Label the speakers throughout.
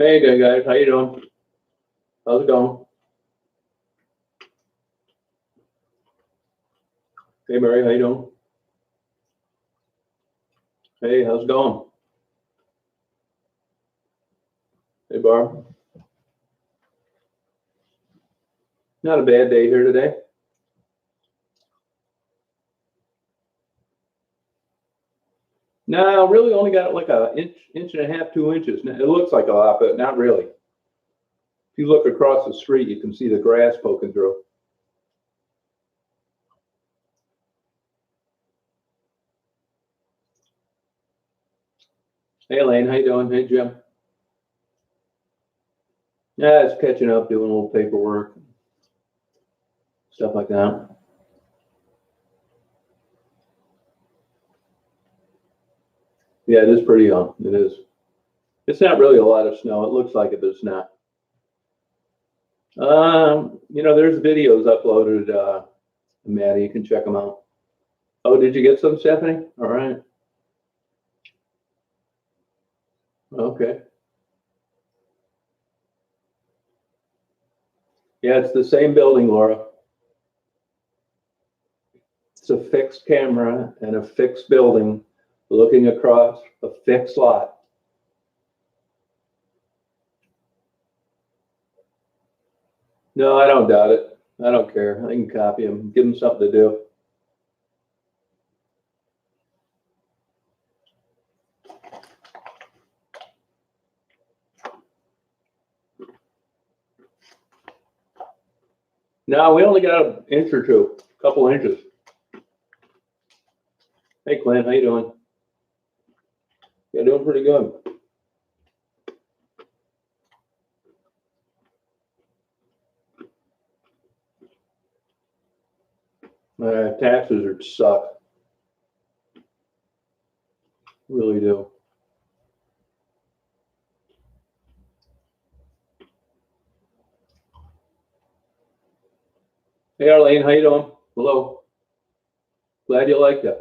Speaker 1: Hey, good guys, how you doing? How's it going? Hey, Mary, how you doing? Hey, how's it going? Hey, Barb. Not a bad day here today. No, really only got like a inch and a half, 2 inches. It looks like a lot, but not really. If you look across the street, you can see the grass poking through. Hey, Elaine, how you doing? Hey, Jim. Yeah, it's catching up, doing a little paperwork, stuff like that. Yeah, it is pretty young. It is. It's not really a lot of snow. It looks like it, but it's not. There's videos uploaded, Maddie. You can check them out. Oh, did you get some, Stephanie? All right. Okay. Yeah, it's the same building, Laura. It's a fixed camera and a fixed building looking across a fixed lot. No, I don't doubt it. I don't care. I can copy them, give them something to do. No, we only got an inch or two, a couple inches. Hey, Clint, how you doing? You're doing pretty good. Taxes are suck. Really do. Hey, Arlene, how you doing? Hello. Glad you liked it.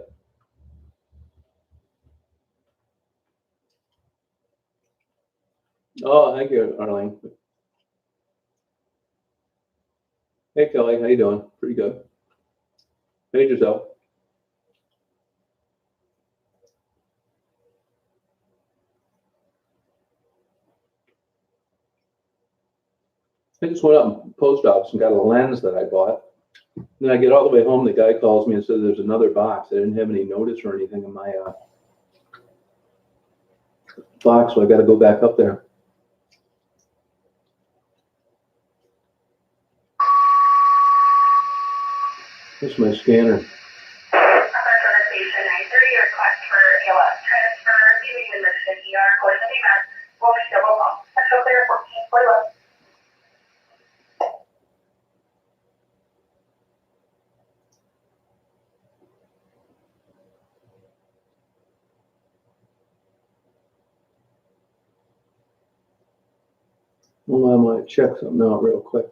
Speaker 1: Oh, thank you, Arlene. Hey, Kelly, how you doing? Pretty good. Hey, yourself. I just went up to the post office and got a lens that I bought. Then I get all the way home, the guy calls me and says there's another box. I didn't have any notice or anything in my box, so I got to go back up there. This is my scanner. Well, I might check something out real quick.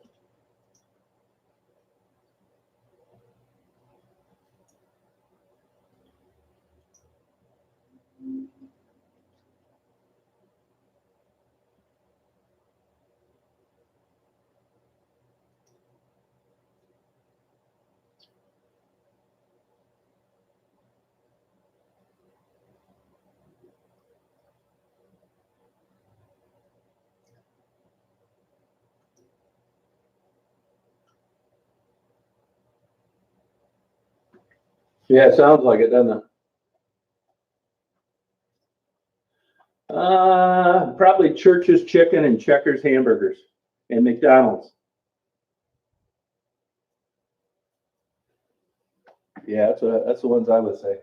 Speaker 1: Yeah, it sounds like it, doesn't it? Probably Church's Chicken and Checkers Hamburgers and McDonald's. Yeah, that's the ones I would say.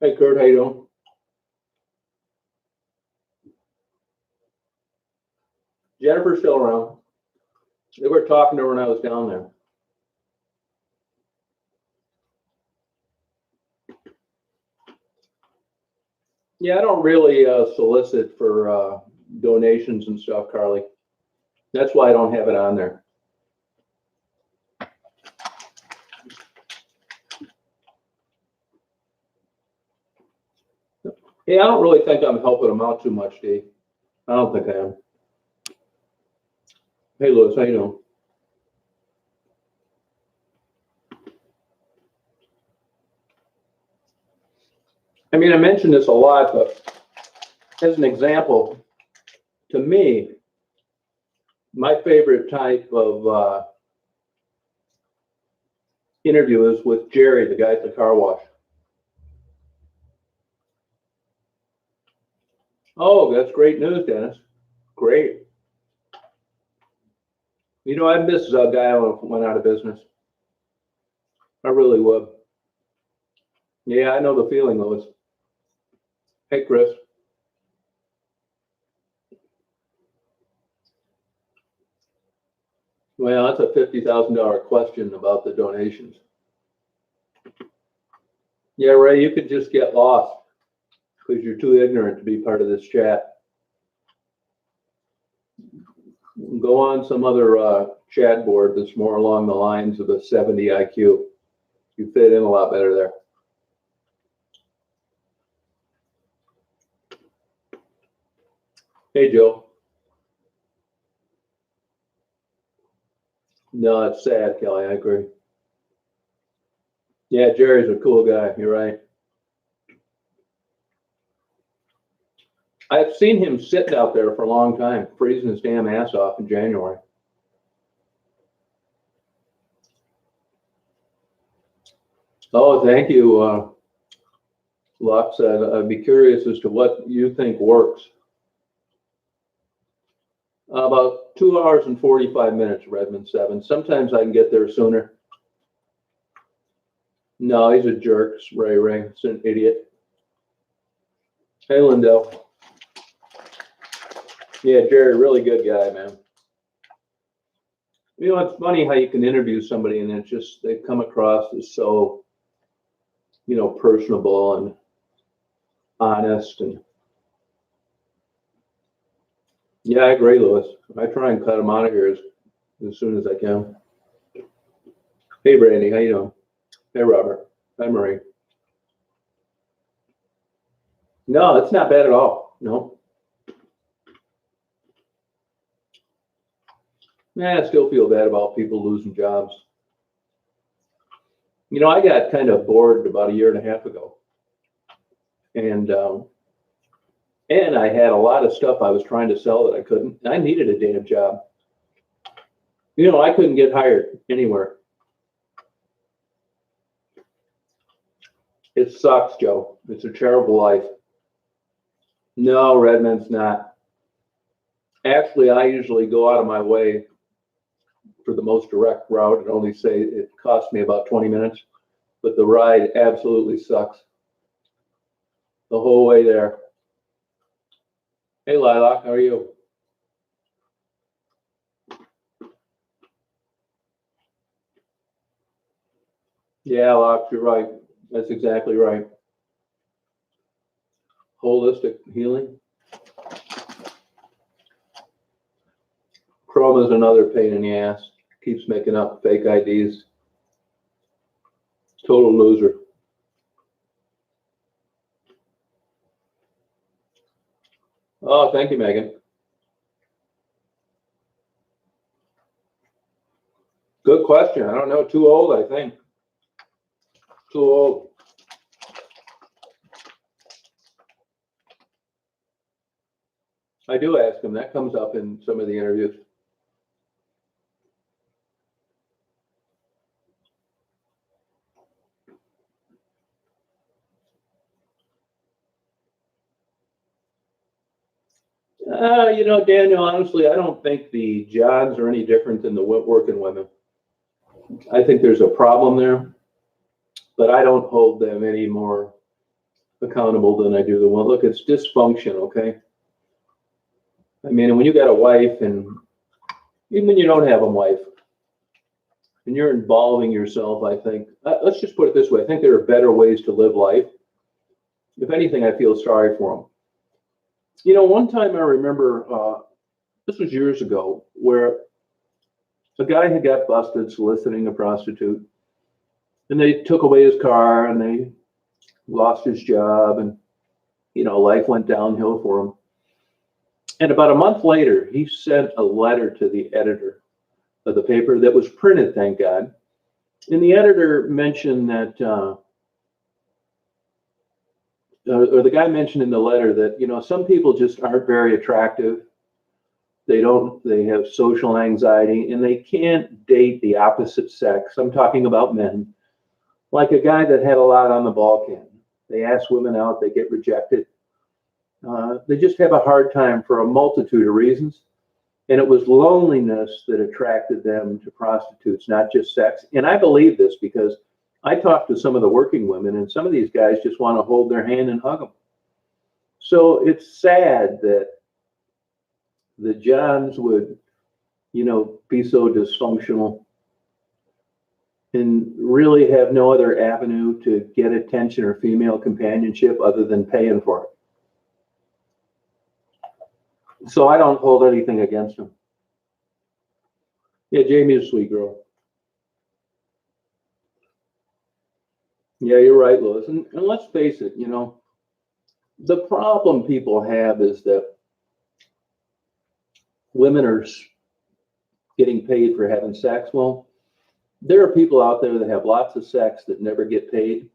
Speaker 1: Hey, Kurt, how you doing? Jennifer's still around. They were talking to her when I was down there. Yeah, I don't really solicit for donations and stuff, Carly. That's why I don't have it on there. Yeah, I don't really think I'm helping them out too much, Dave. I don't think I am. Hey, Louis, how you doing? I mean, I mention this a lot, but as an example, to me, my favorite type of interview is with Jerry, the guy at the car wash. Oh, that's great news, Dennis. Great. You know, I miss a guy who went out of business. I really would. Yeah, I know the feeling, Louis. Hey, Chris. Well, that's a $50,000 question about the donations. Yeah, Ray, you could just get lost because you're too ignorant to be part of this chat. Go on some other chat board that's more along the lines of a 70 IQ. You fit in a lot better there. Hey, Joe. No, it's sad, Kelly. I agree. Yeah, Jerry's a cool guy. You're right. I've seen him sitting out there for a long time, freezing his damn ass off in January. Oh, thank you, Lux. I'd be curious as to what you think works. About 2 hours and 45 minutes, Redmond 7. Sometimes I can get there sooner. No, he's a jerk, Ray. He's an idiot. Hey, Lindell. Yeah, Jerry, really good guy, man. You know, it's funny how you can interview somebody and it's just, they come across as so, you know, personable and honest. And yeah, I agree, Louis. I try and cut him out of here as soon as I can. Hey, Brandy, how you doing? Hey, Robert. Hi, Marie. No, it's not bad at all. No. I still feel bad about people losing jobs. You know, I got kind of bored about a year and a half ago. And I had a lot of stuff I was trying to sell that I couldn't. I needed a damn job. You know, I couldn't get hired anywhere. It sucks, Joe. It's a terrible life. No, Redmond's not. Actually, I usually go out of my way for the most direct route and only say it cost me about 20 minutes, but the ride absolutely sucks the whole way there. Hey, Lilac, how are you? Yeah, Locke, you're right. That's exactly right. Holistic healing. Chrome is another pain in the ass. Keeps making up fake IDs. Total loser. Oh, thank you, Megan. Good question. I don't know. Too old, I think. Too old. I do ask him. That comes up in some of the interviews. You know, Daniel, honestly, I don't think the Johns are any different than the working women. I think there's a problem there, but I don't hold them any more accountable than I do the one. Look, it's dysfunction, okay? I mean, when you got a wife, and even when you don't have a wife, and you're involving yourself, I think, let's just put it this way. I think there are better ways to live life. If anything, I feel sorry for them. You know, one time I remember, this was years ago, where a guy had got busted soliciting a prostitute, and they took away his car, and they lost his job, and, you know, life went downhill for him. And about a month later, he sent a letter to the editor of the paper that was printed, thank God. And the editor mentioned that, or the guy mentioned in the letter that, you know, some people just aren't very attractive. They have social anxiety, and they can't date the opposite sex. I'm talking about men. Like a guy that had a lot on the ball can. They ask women out, they get rejected. They just have a hard time for a multitude of reasons. And it was loneliness that attracted them to prostitutes, not just sex. And I believe this because I talked to some of the working women, and some of these guys just want to hold their hand and hug them. So it's sad that the Johns would, you know, be so dysfunctional and really have no other avenue to get attention or female companionship other than paying for it. So I don't hold anything against them. Yeah, Jamie's a sweet girl. Yeah, you're right, Louis. And let's face it, you know, the problem people have is that women are getting paid for having sex. Well, there are people out there that have lots of sex that never get paid.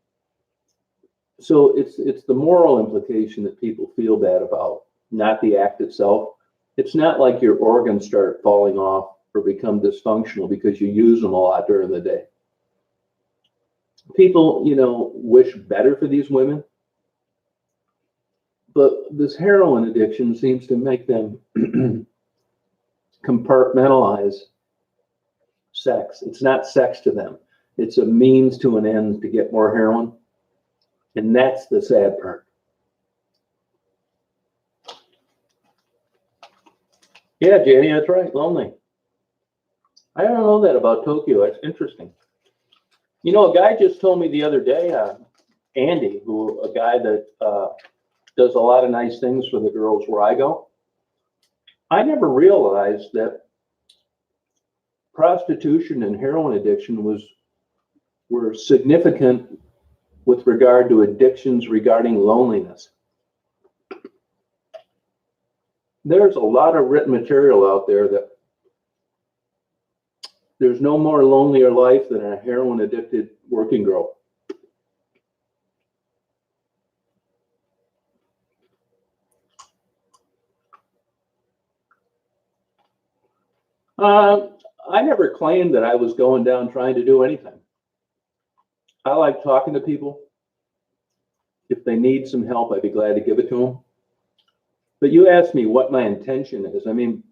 Speaker 1: So it's the moral implication that people feel bad about, not the act itself. It's not like your organs start falling off or become dysfunctional because you use them a lot during the day. People, you know, wish better for these women, but this heroin addiction seems to make them compartmentalize sex. It's not sex to them. It's a means to an end to get more heroin. And that's the sad part. Yeah, Jenny, that's right. Lonely. I don't know that about Tokyo. It's interesting. You know, a guy just told me the other day, Andy, a guy that does a lot of nice things for the girls where I go. I never realized that prostitution and heroin addiction were significant with regard to addictions regarding loneliness. There's a lot of written material out there that there's no more lonelier life than a heroin addicted working girl. I never claimed that I was going down trying to do anything. I like talking to people. If they need some help, I'd be glad to give it to them. But you asked me what my intention is. I mean,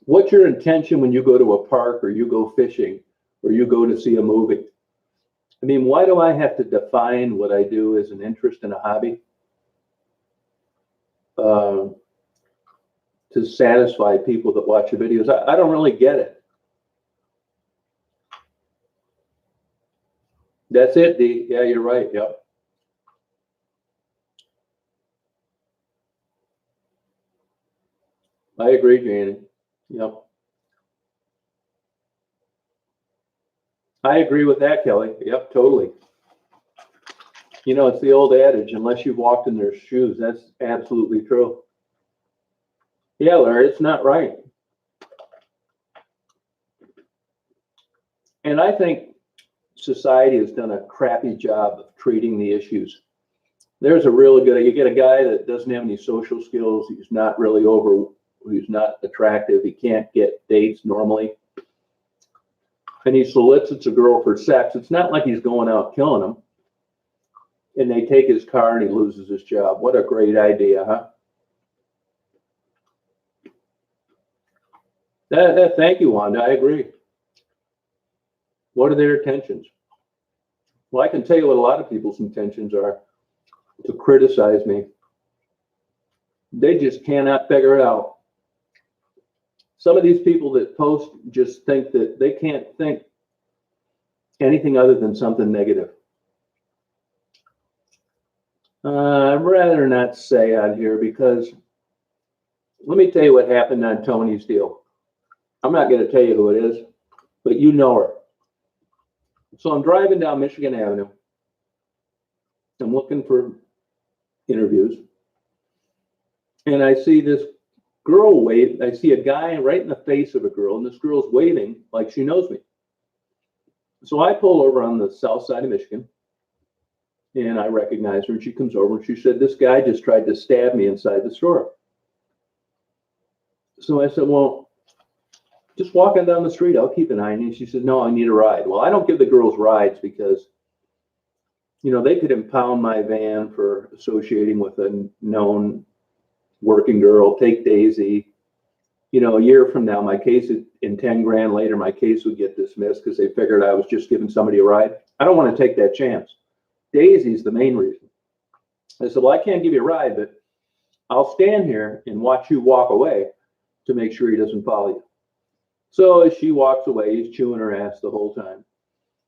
Speaker 1: what's your intention when you go to a park or you go fishing or you go to see a movie? I mean, why do I have to define what I do as an interest and a hobby to satisfy people that watch your videos? I don't really get it. That's it, D. Yeah, you're right. Yep. I agree, Janie. Yep. I agree with that, Kelly. Yep, totally. You know, it's the old adage, unless you've walked in their shoes. That's absolutely true. Yeah, Larry, it's not right. And I think society has done a crappy job of treating the issues. There's a really good, you get a guy that doesn't have any social skills. He's not really he's not attractive. He can't get dates normally. And he solicits a girl for sex. It's not like he's going out killing them. And they take his car and he loses his job. What a great idea, huh? Thank you, Wanda. I agree. What are their intentions? Well, I can tell you what a lot of people's intentions are. to criticize me. They just cannot figure it out. Some of these people that post just think that they can't think anything other than something negative. I'd rather not say on here because let me tell you what happened on Tony's deal. I'm not going to tell you who it is, but you know her. So I'm driving down Michigan Avenue. I'm looking for interviews. And I see this girl wave. I see a guy right in the face of a girl, and this girl's waving like she knows me. So I pull over on the south side of Michigan, and I recognize her, and she comes over, and she said, this guy just tried to stab me inside the store. So I said, well, just walking down the street, I'll keep an eye on you. She said, no, I need a ride. Well, I don't give the girls rides because, you know, they could impound my van for associating with a known working girl, take Daisy. You know, a year from now, my case, in 10 grand later, my case would get dismissed because they figured I was just giving somebody a ride. I don't want to take that chance. Daisy's the main reason. I said, well, I can't give you a ride, but I'll stand here and watch you walk away to make sure he doesn't follow you. So as she walks away, he's chewing her ass the whole time.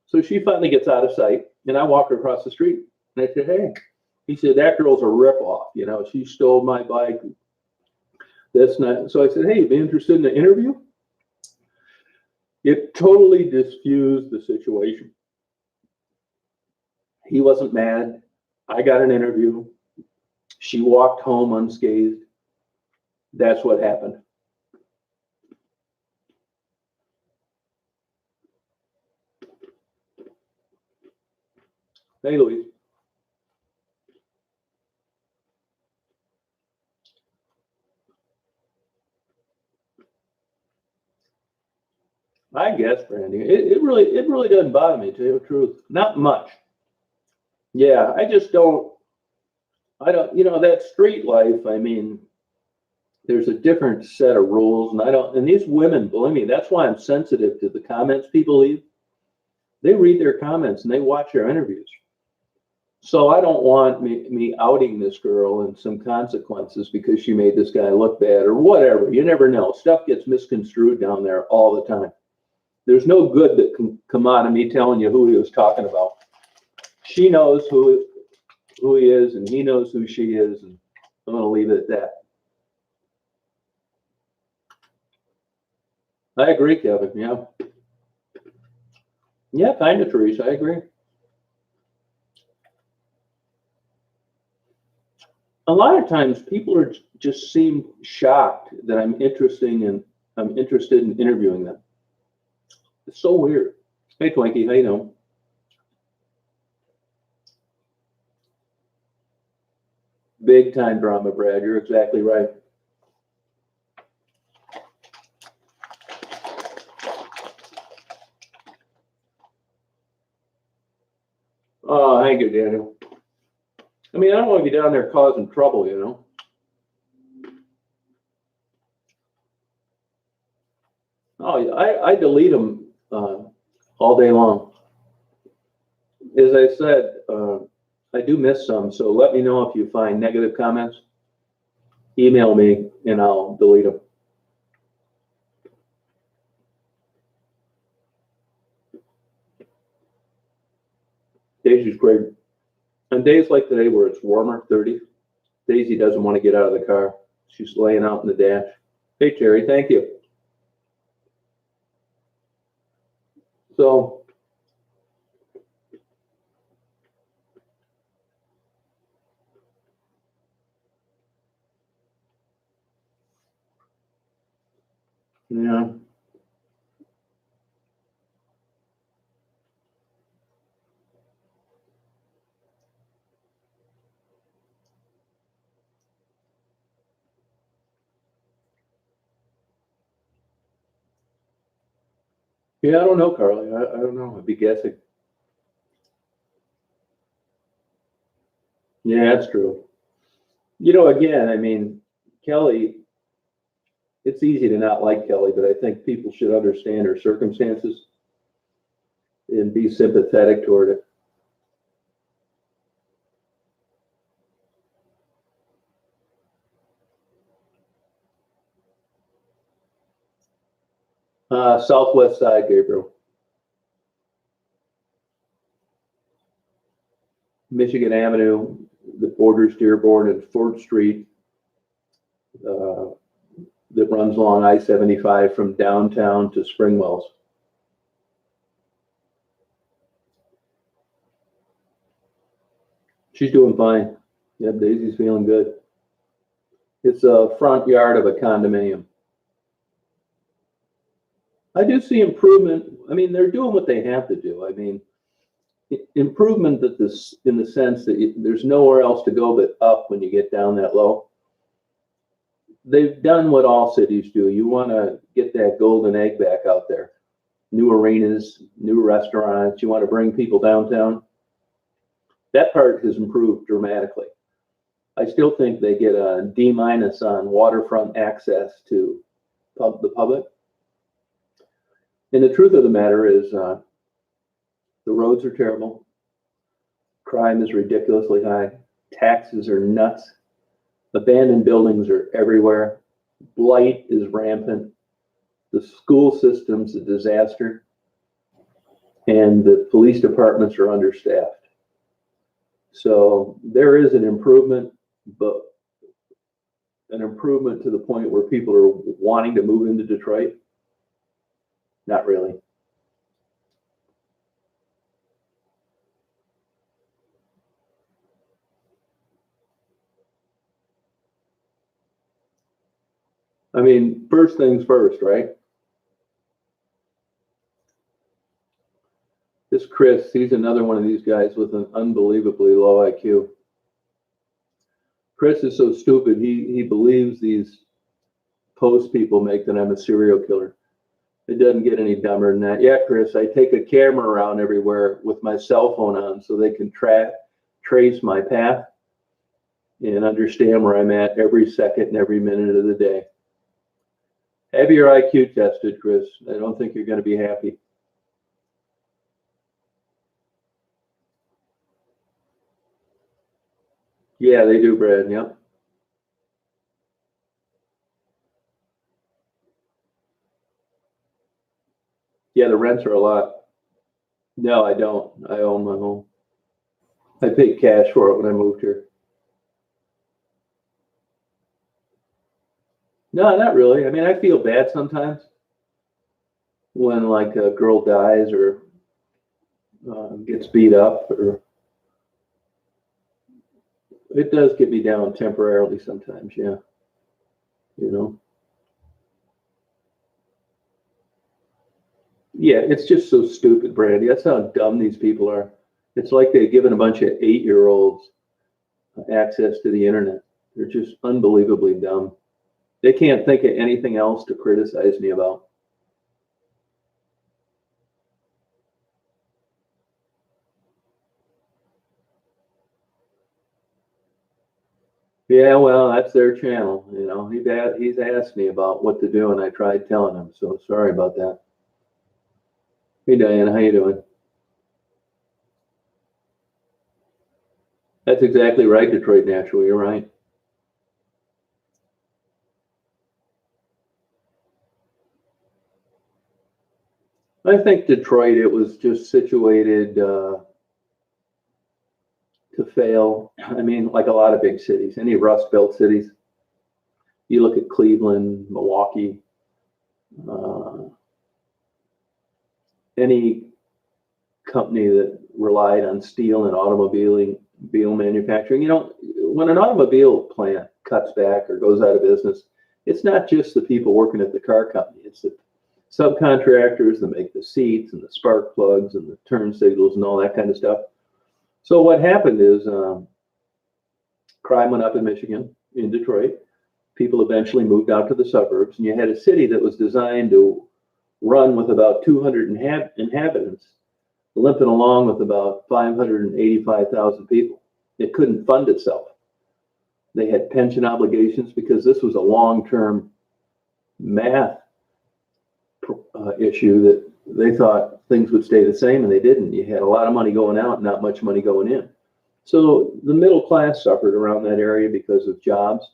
Speaker 1: So she finally gets out of sight, and I walk her across the street. And I said, hey. He said, that girl's a ripoff. You know, she stole my bike. That's not. So I said, hey, you be interested in the interview? It totally diffused the situation. He wasn't mad. I got an interview. She walked home unscathed. That's what happened. Hey, Louise. I guess, Brandy, it really doesn't bother me, to tell you the truth. Not much. Yeah, I don't, you know, that street life, I mean, there's a different set of rules, and these women, believe me, that's why I'm sensitive to the comments people leave. They read their comments and they watch our interviews. So I don't want me outing this girl and some consequences because she made this guy look bad or whatever. You never know. Stuff gets misconstrued down there all the time. There's no good that can come out of me telling you who he was talking about. She knows who he is, and he knows who she is, and I'm going to leave it at that. I agree, Kevin. Yeah. Yeah, kind of, Teresa. I agree. A lot of times people just seem shocked that I'm interested in interviewing them. It's so weird. Hey, Twinkie, how you doing? Big time drama, Brad. You're exactly right. Oh, thank you, Daniel. I mean, I don't want to be down there causing trouble, you know. Oh, I delete them all day long. As I said, I do miss some, so let me know if you find negative comments. Email me and I'll delete them. Daisy's great. On days like today where it's warmer, 30, Daisy doesn't want to get out of the car. She's laying out in the dash. Hey, Terry, thank you. So, yeah. Yeah, I don't know, Carly. I don't know. I'd be guessing. Yeah, that's true. You know, again, I mean, Kelly, it's easy to not like Kelly, but I think people should understand her circumstances and be sympathetic toward it. Southwest side, Gabriel. Michigan Avenue, the borders Dearborn and Ford Street, uh, that runs along I-75 from downtown to Springwells. She's doing fine. Yep, Daisy's feeling good. It's a front yard of a condominium. I do see improvement. I mean, they're doing what they have to do. I mean, improvement that this, in the sense that there's nowhere else to go but up when you get down that low. They've done what all cities do. You want to get that golden egg back out there. New arenas, new restaurants. You want to bring people downtown. That part has improved dramatically. I still think they get a D- on waterfront access to the public. And the truth of the matter is, the roads are terrible. Crime is ridiculously high. Taxes are nuts. Abandoned buildings are everywhere. Blight is rampant. The school system's a disaster. And the police departments are understaffed. So there is an improvement, but an improvement to the point where people are wanting to move into Detroit? Not really. I mean, first things first, right? This Chris, he's another one of these guys with an unbelievably low IQ. Chris is so stupid, he believes these post people make that I'm a serial killer. It doesn't get any dumber than that. Yeah, Chris, I take a camera around everywhere with my cell phone on so they can trace my path and understand where I'm at every second and every minute of the day. Have your IQ tested, Chris. I don't think you're going to be happy. Yeah, they do, Brad. Yep. Yeah, the rents are a lot. No, I don't. I own my home. I paid cash for it when I moved here. No, not really. I mean, I feel bad sometimes when like a girl dies or gets beat up, or it does get me down temporarily sometimes. Yeah, you know. Yeah, it's just so stupid, Brandy. That's how dumb these people are. It's like they've given a bunch of 8-year-olds access to the internet. They're just unbelievably dumb. They can't think of anything else to criticize me about. Yeah, well, that's their channel. You know, he's asked me about what to do, and I tried telling him. So sorry about that. Hey, Diana, how you doing? That's exactly right, Detroit Natural. You're right. I think Detroit, it was just situated to fail. I mean, like a lot of big cities, any Rust Belt cities. You look at Cleveland, Milwaukee, uh, any company that relied on steel and automobile manufacturing. You know, when an automobile plant cuts back or goes out of business, it's not just the people working at the car company. It's the subcontractors that make the seats and the spark plugs and the turn signals and all that kind of stuff. So what happened is crime went up in Michigan, in Detroit. People eventually moved out to the suburbs, and you had a city that was designed to run with about 200 inhabitants, limping along with about 585,000 people. It couldn't fund itself. They had pension obligations because this was a long-term math issue that they thought things would stay the same, and they didn't. You had a lot of money going out, not much money going in. So the middle class suffered around that area because of jobs.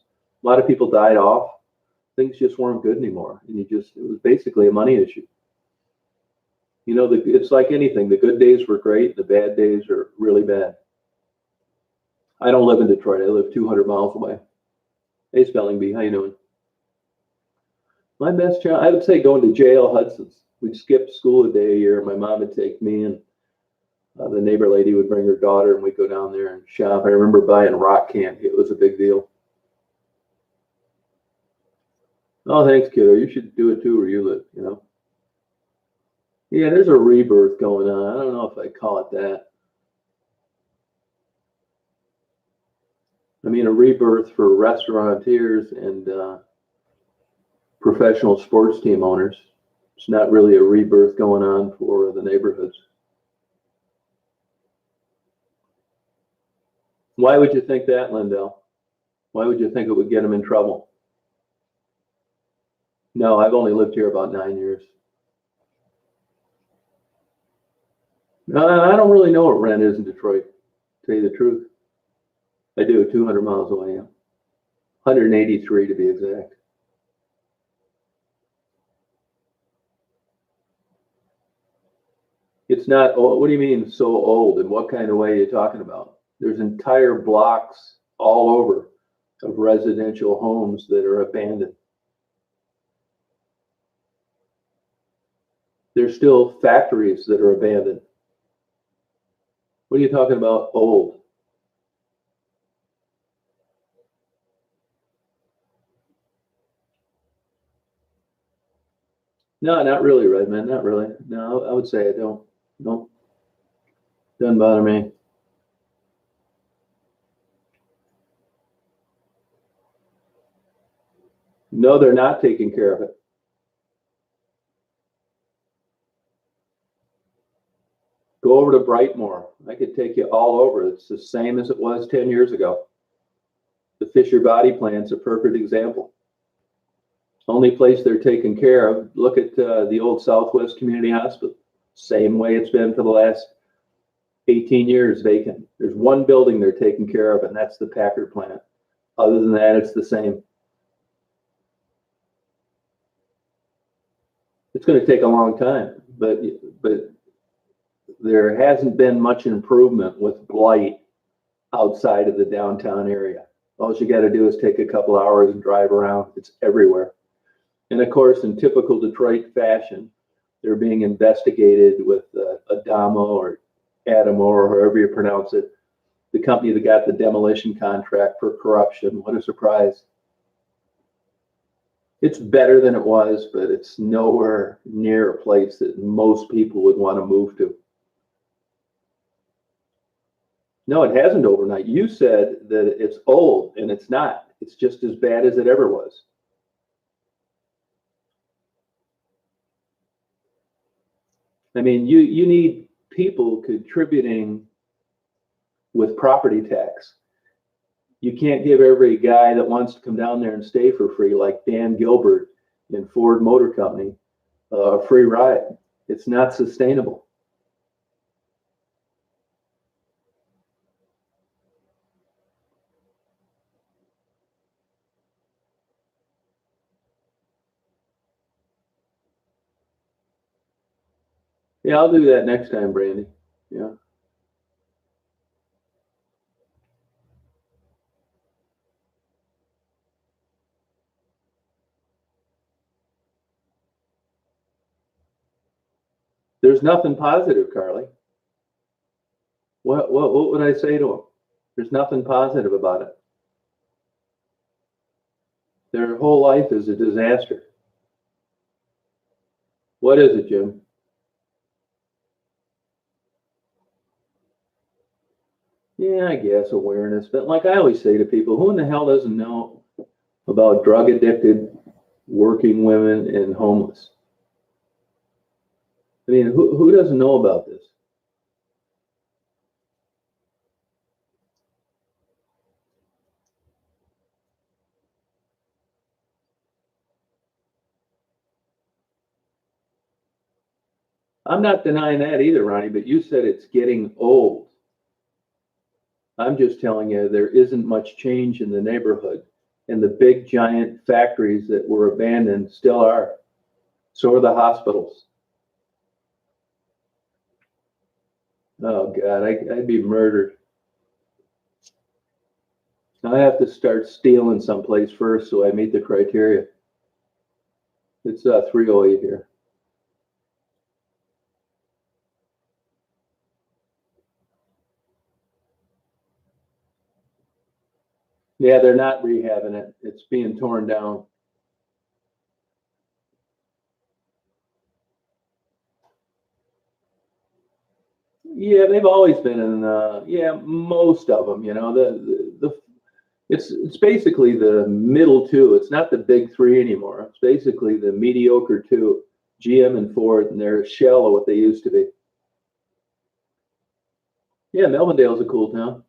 Speaker 1: A lot of people died off. Things just weren't good anymore. And it was basically a money issue. You know, it's like anything. The good days were great. The bad days are really bad. I don't live in Detroit. I live 200 miles away. Hey, Spelling Bee, how you doing? My best child, I would say going to JL Hudson's. We'd skip school a day a year. My mom would take me, and the neighbor lady would bring her daughter, and we'd go down there and shop. I remember buying rock candy. It was a big deal. Oh, thanks, kiddo. You should do it too where you live, you know? Yeah, there's a rebirth going on. I don't know if I'd call it that. I mean, a rebirth for restaurateurs and professional sports team owners. It's not really a rebirth going on for the neighborhoods. Why would you think that, Lindell? Why would you think it would get them in trouble? No, I've only lived here about 9 years. I don't really know what rent is in Detroit, to tell you the truth. I do, 200 miles away, yeah. 183 to be exact. It's not old. What do you mean so old? And what kind of way are you talking about? There's entire blocks all over of residential homes that are abandoned. There's still factories that are abandoned. What are you talking about old? No, not really, Redman. Not really. No, I would say I don't. No, doesn't bother me. No, they're not taking care of it. Go over to Brightmoor. I could take you all over. It's the same as it was 10 years ago. The Fisher Body Plant's a perfect example. Only place they're taken care of, look at the old Southwest Community Hospital. Same way it's been for the last 18 years, vacant. There's one building they're taking care of, and that's the Packard plant. Other than that, it's the same. It's going to take a long time, but there hasn't been much improvement with blight outside of the downtown area. All you got to do is take a couple hours and drive around. It's everywhere. And of course, in typical Detroit fashion, they're being investigated with Adamo or Adamo or however you pronounce it, the company that got the demolition contract for corruption. What a surprise. It's better than it was, but it's nowhere near a place that most people would want to move to. No, it hasn't overnight. You said that it's old, and it's not. It's just as bad as it ever was. I mean, you need people contributing with property tax. You can't give every guy that wants to come down there and stay for free, like Dan Gilbert in Ford Motor Company, a free ride. It's not sustainable. Yeah, I'll do that next time, Brandy. Yeah. There's nothing positive, Carly. What would I say to him? There's nothing positive about it. Their whole life is a disaster. What is it, Jim? Yeah, I guess awareness. But like I always say to people, who in the hell doesn't know about drug addicted working women and homeless? I mean, who doesn't know about this? I'm not denying that either, Ronnie, but you said it's getting old. I'm just telling you there isn't much change in the neighborhood. And the big giant factories that were abandoned still are. So are the hospitals. Oh God, I'd be murdered. I have to start stealing someplace first so I meet the criteria. It's 308 here. Yeah, they're not rehabbing it. It's being torn down. Yeah, they've always been in. Yeah, most of them. You know, it's basically the middle two. It's not the big three anymore. It's basically the mediocre two, GM and Ford, and they're a shell of what they used to be. Yeah, Melvindale's a cool town.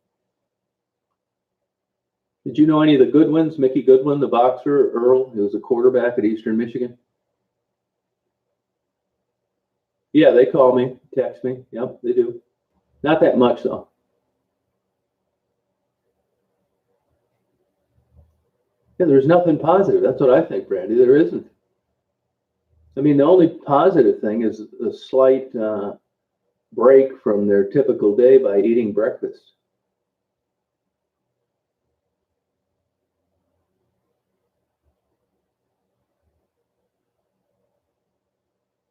Speaker 1: Did you know any of the Goodwins? Mickey Goodwin, the boxer, Earl, who was a quarterback at Eastern Michigan. Yeah, they call me, text me. Yep, they do. Not that much though. Yeah, there's nothing positive. That's what I think, Brandy. There isn't. I mean, the only positive thing is a slight break from their typical day by eating breakfast.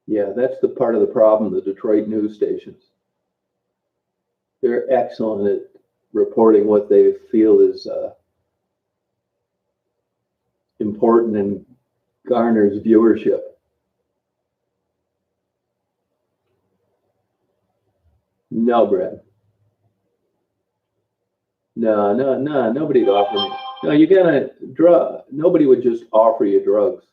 Speaker 1: Yeah, that's the part of the problem, the Detroit news stations. They're excellent at reporting what they feel is important and garners viewership. No, Brad. No, no, no, nobody'd offer me. No, you gotta nobody would just offer you drugs.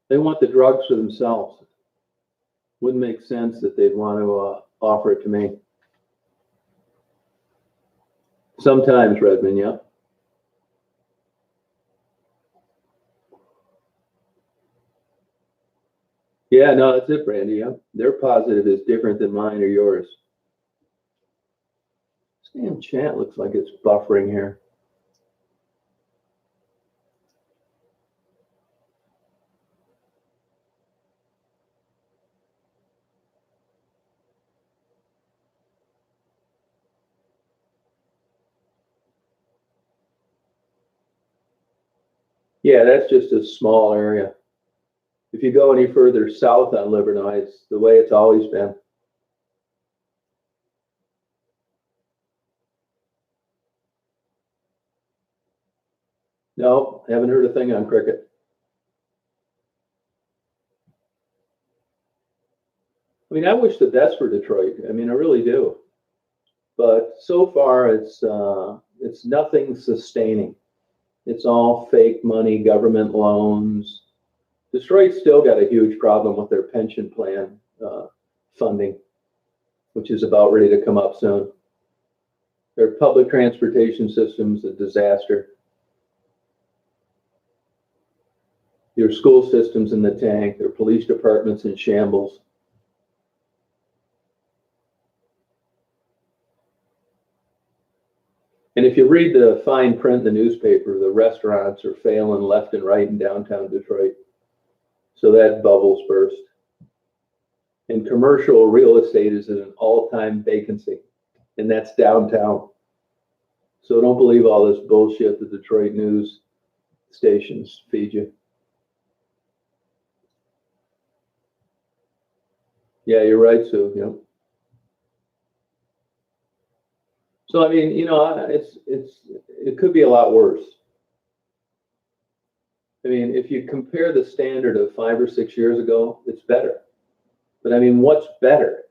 Speaker 1: They want the drugs for themselves. Wouldn't make sense that they'd want to offer it to me. Sometimes, Redmond, yeah. Yeah, no, that's it, Brandy. Yeah. Their positive is different than mine or yours. This damn chat looks like it's buffering here. Yeah, that's just a small area. If you go any further south on Livernois, it's the way it's always been. No, haven't heard a thing on cricket. I mean, I wish the best for Detroit. I mean, I really do. But so far, it's nothing sustaining. It's all fake money, government loans. Detroit's still got a huge problem with their pension plan funding, which is about ready to come up soon. Their public transportation system's a disaster. Your school system's in the tank. Their police department's in shambles. And if you read the fine print in the newspaper, the restaurants are failing left and right in downtown Detroit. So that bubble's burst. And commercial real estate is at an all-time vacancy, and that's downtown. So don't believe all this bullshit the Detroit news stations feed you. Yeah, you're right, Sue. Yep. So I mean, you know, it could be a lot worse. I mean, if you compare the standard of 5 or 6 years ago, it's better. But I mean, what's better?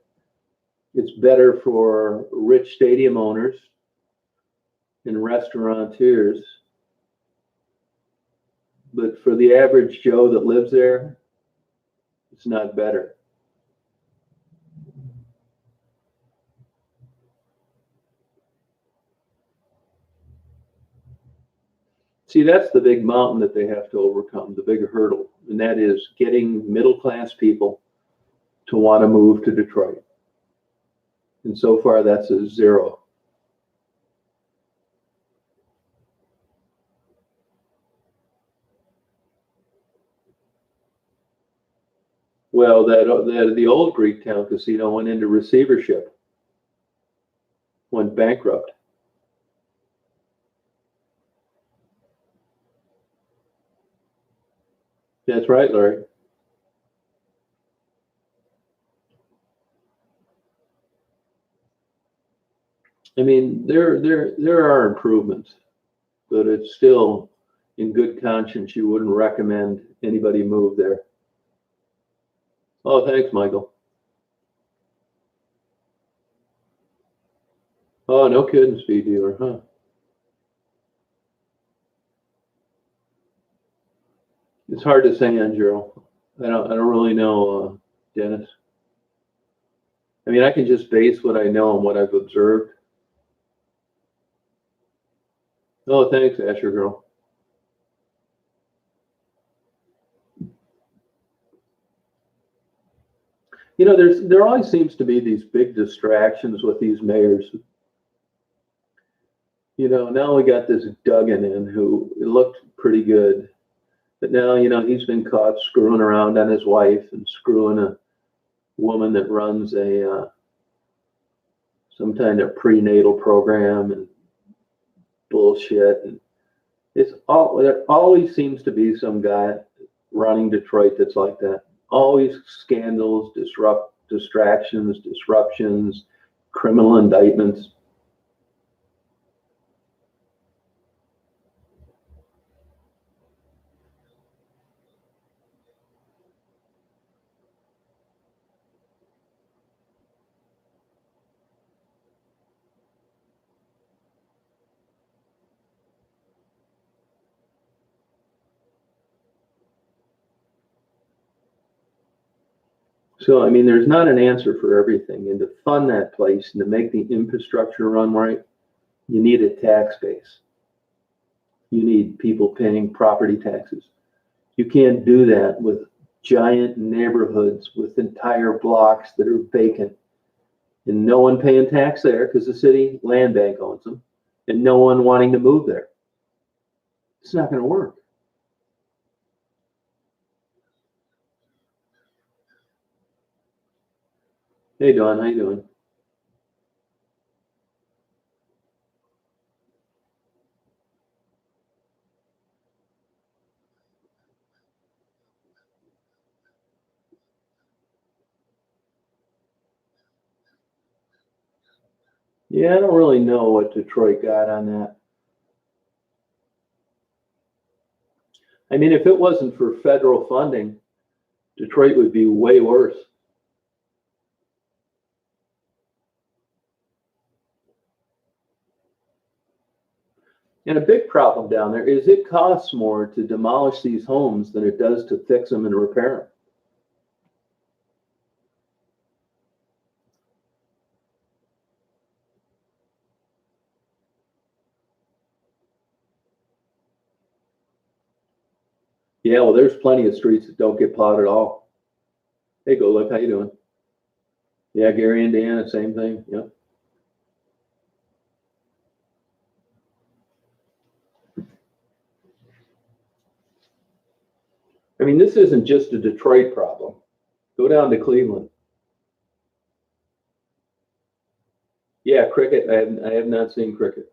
Speaker 1: It's better for rich stadium owners and restaurateurs. But for the average Joe that lives there, it's not better. See, that's the big mountain that they have to overcome, the big hurdle, and that is getting middle-class people to want to move to Detroit. And so far, that's a 0. Well, the old Greektown casino went into receivership, went bankrupt. That's right, Larry. I mean, there are improvements, but it's still, in good conscience, you wouldn't recommend anybody move there. Oh, thanks, Michael. Oh, no kidding, speed dealer, huh? It's hard to say, Angelo. I don't really know, Dennis. I mean, I can just base what I know on what I've observed. Oh, thanks, Asher girl. You know, there always seems to be these big distractions with these mayors. You know, now we got this Duggan in who looked pretty good, but now, you know, he's been caught screwing around on his wife and screwing a woman that runs a some kind of prenatal program and bullshit. And there always seems to be some guy running Detroit that's like that. Always scandals, distractions, disruptions, criminal indictments. So, I mean, there's not an answer for everything. And to fund that place and to make the infrastructure run right, you need a tax base. You need people paying property taxes. You can't do that with giant neighborhoods with entire blocks that are vacant and no one paying tax there because the city land bank owns them and no one wanting to move there. It's not going to work. Hey, Don, how you doing? Yeah, I don't really know what Detroit got on that. I mean, if it wasn't for federal funding, Detroit would be way worse. And a big problem down there is it costs more to demolish these homes than it does to fix them and repair them. Yeah, well, there's plenty of streets that don't get plowed at all. Hey, go look, how you doing? Yeah, Gary, Indiana, same thing. Yep. I mean, this isn't just a Detroit problem. Go down to Cleveland. Yeah, cricket. I have not seen cricket.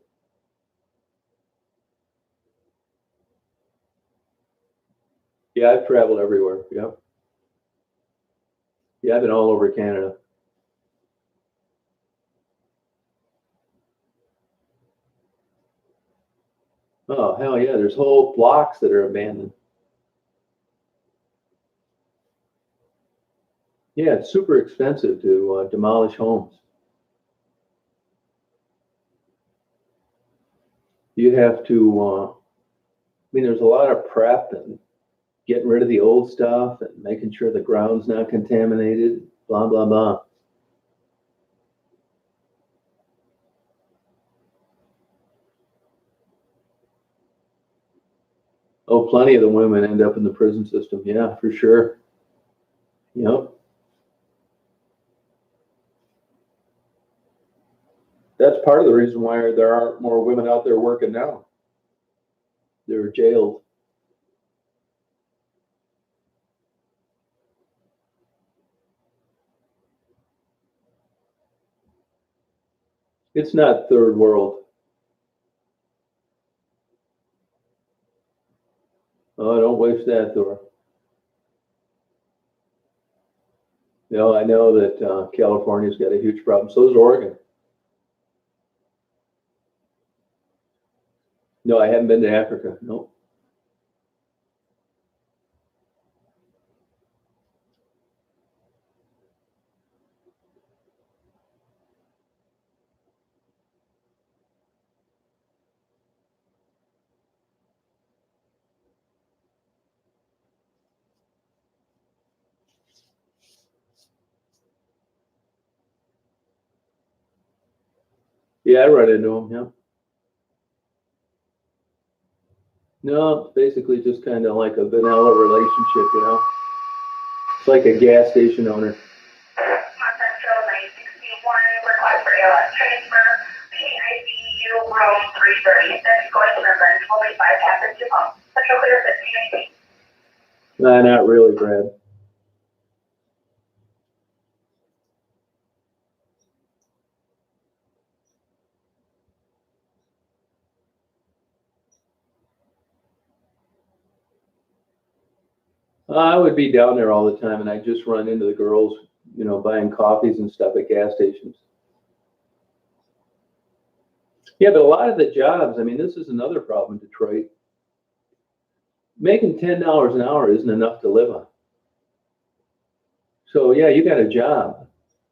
Speaker 1: Yeah, I've traveled everywhere. Yep. Yeah, I've been all over Canada. Oh, hell yeah. There's whole blocks that are abandoned. Yeah, it's super expensive to demolish homes. You have to, I mean, there's a lot of prep and getting rid of the old stuff and making sure the ground's not contaminated, blah, blah, blah. Oh, plenty of the women end up in the prison system. Yeah, for sure. Yep. That's part of the reason why there aren't more women out there working now. They're jailed. It's not third world. Oh, don't wish that, Thor. I know that California's got a huge problem. So does Oregon. No, I haven't been to Africa. No. Yeah, I run into them. Yeah. No, it's basically just kind of like a vanilla relationship. It's like a gas station owner.
Speaker 2: Room 330. That's going to number 25 happens to home. Central clear 1518.
Speaker 1: Nah, not really, Brad. I would be down there all the time, and I just run into the girls, buying coffees and stuff at gas stations. Yeah, but a lot of the jobs, I mean, this is another problem in Detroit. Making $10 an hour isn't enough to live on. So yeah, you got a job,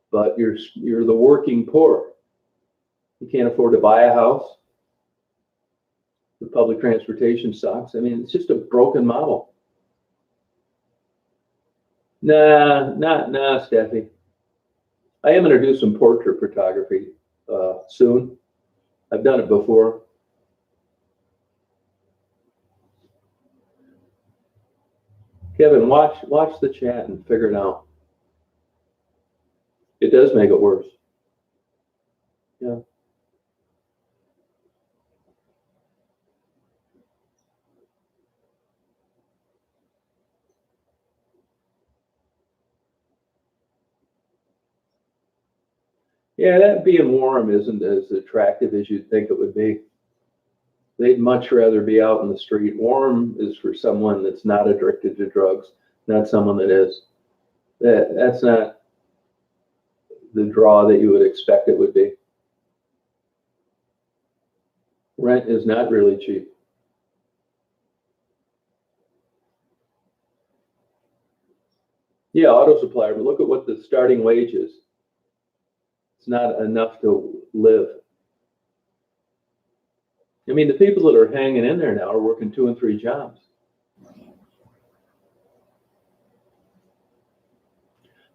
Speaker 1: but you're the working poor. You can't afford to buy a house. The public transportation sucks. I mean, it's just a broken model. Nah, nah, Steffi. I am going to do some portrait photography soon. I've done it before. Kevin, watch the chat and figure it out. It does make it worse. Yeah. Yeah, that being warm isn't as attractive as you'd think it would be. They'd much rather be out in the street. Warm is for someone that's not addicted to drugs, not someone that is. That's not the draw that you would expect it would be. Rent is not really cheap. Yeah, auto supplier, but look at what the starting wage is. It's not enough to live. I mean, the people that are hanging in there now are working 2 and 3 jobs.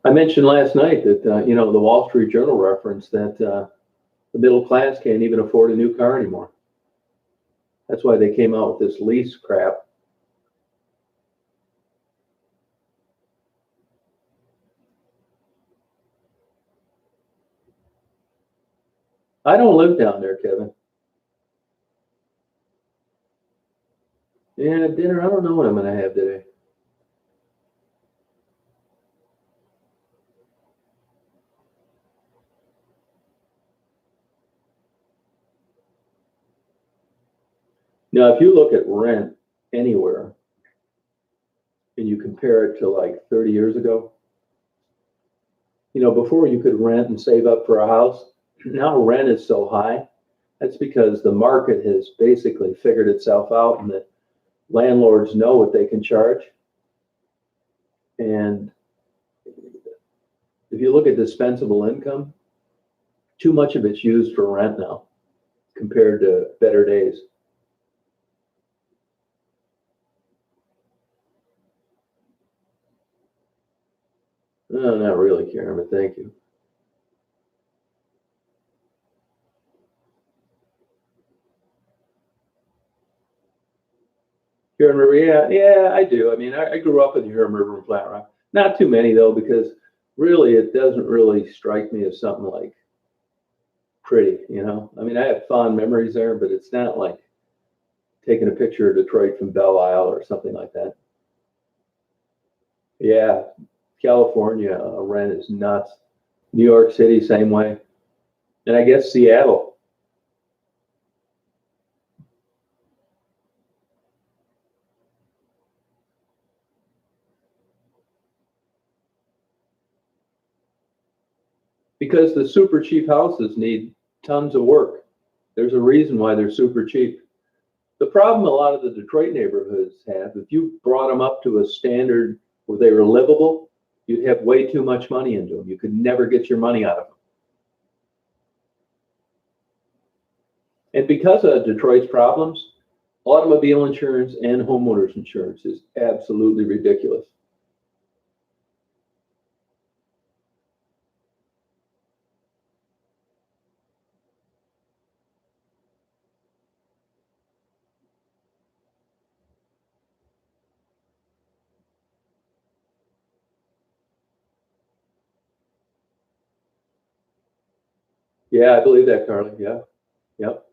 Speaker 1: I mentioned last night that, the Wall Street Journal referenced that the middle class can't even afford a new car anymore. That's why they came out with this lease crap. I don't live down there, Kevin. Yeah, dinner, I don't know what I'm going to have today. Now, if you look at rent anywhere and you compare it to like 30 years ago, before you could rent and save up for a house, now rent is so high. That's because the market has basically figured itself out and the landlords know what they can charge. And if you look at dispensable income, too much of it's used for rent now compared to better days. Oh, not really, Karen, but thank you. Huron River, yeah, I do. I mean, I grew up in the Huron River and Flat Rock. Not too many though, because really it doesn't really strike me as something like pretty, you know? I mean, I have fond memories there, but it's not like taking a picture of Detroit from Belle Isle or something like that. Yeah, California rent is nuts. New York City, same way. And I guess Seattle. Because the super cheap houses need tons of work. There's a reason why they're super cheap. The problem a lot of the Detroit neighborhoods have, if you brought them up to a standard where they were livable, you'd have way too much money into them. You could never get your money out of them. And because of Detroit's problems, automobile insurance and homeowners insurance is absolutely ridiculous. Yeah, I believe that, Carly. Yeah. Yep.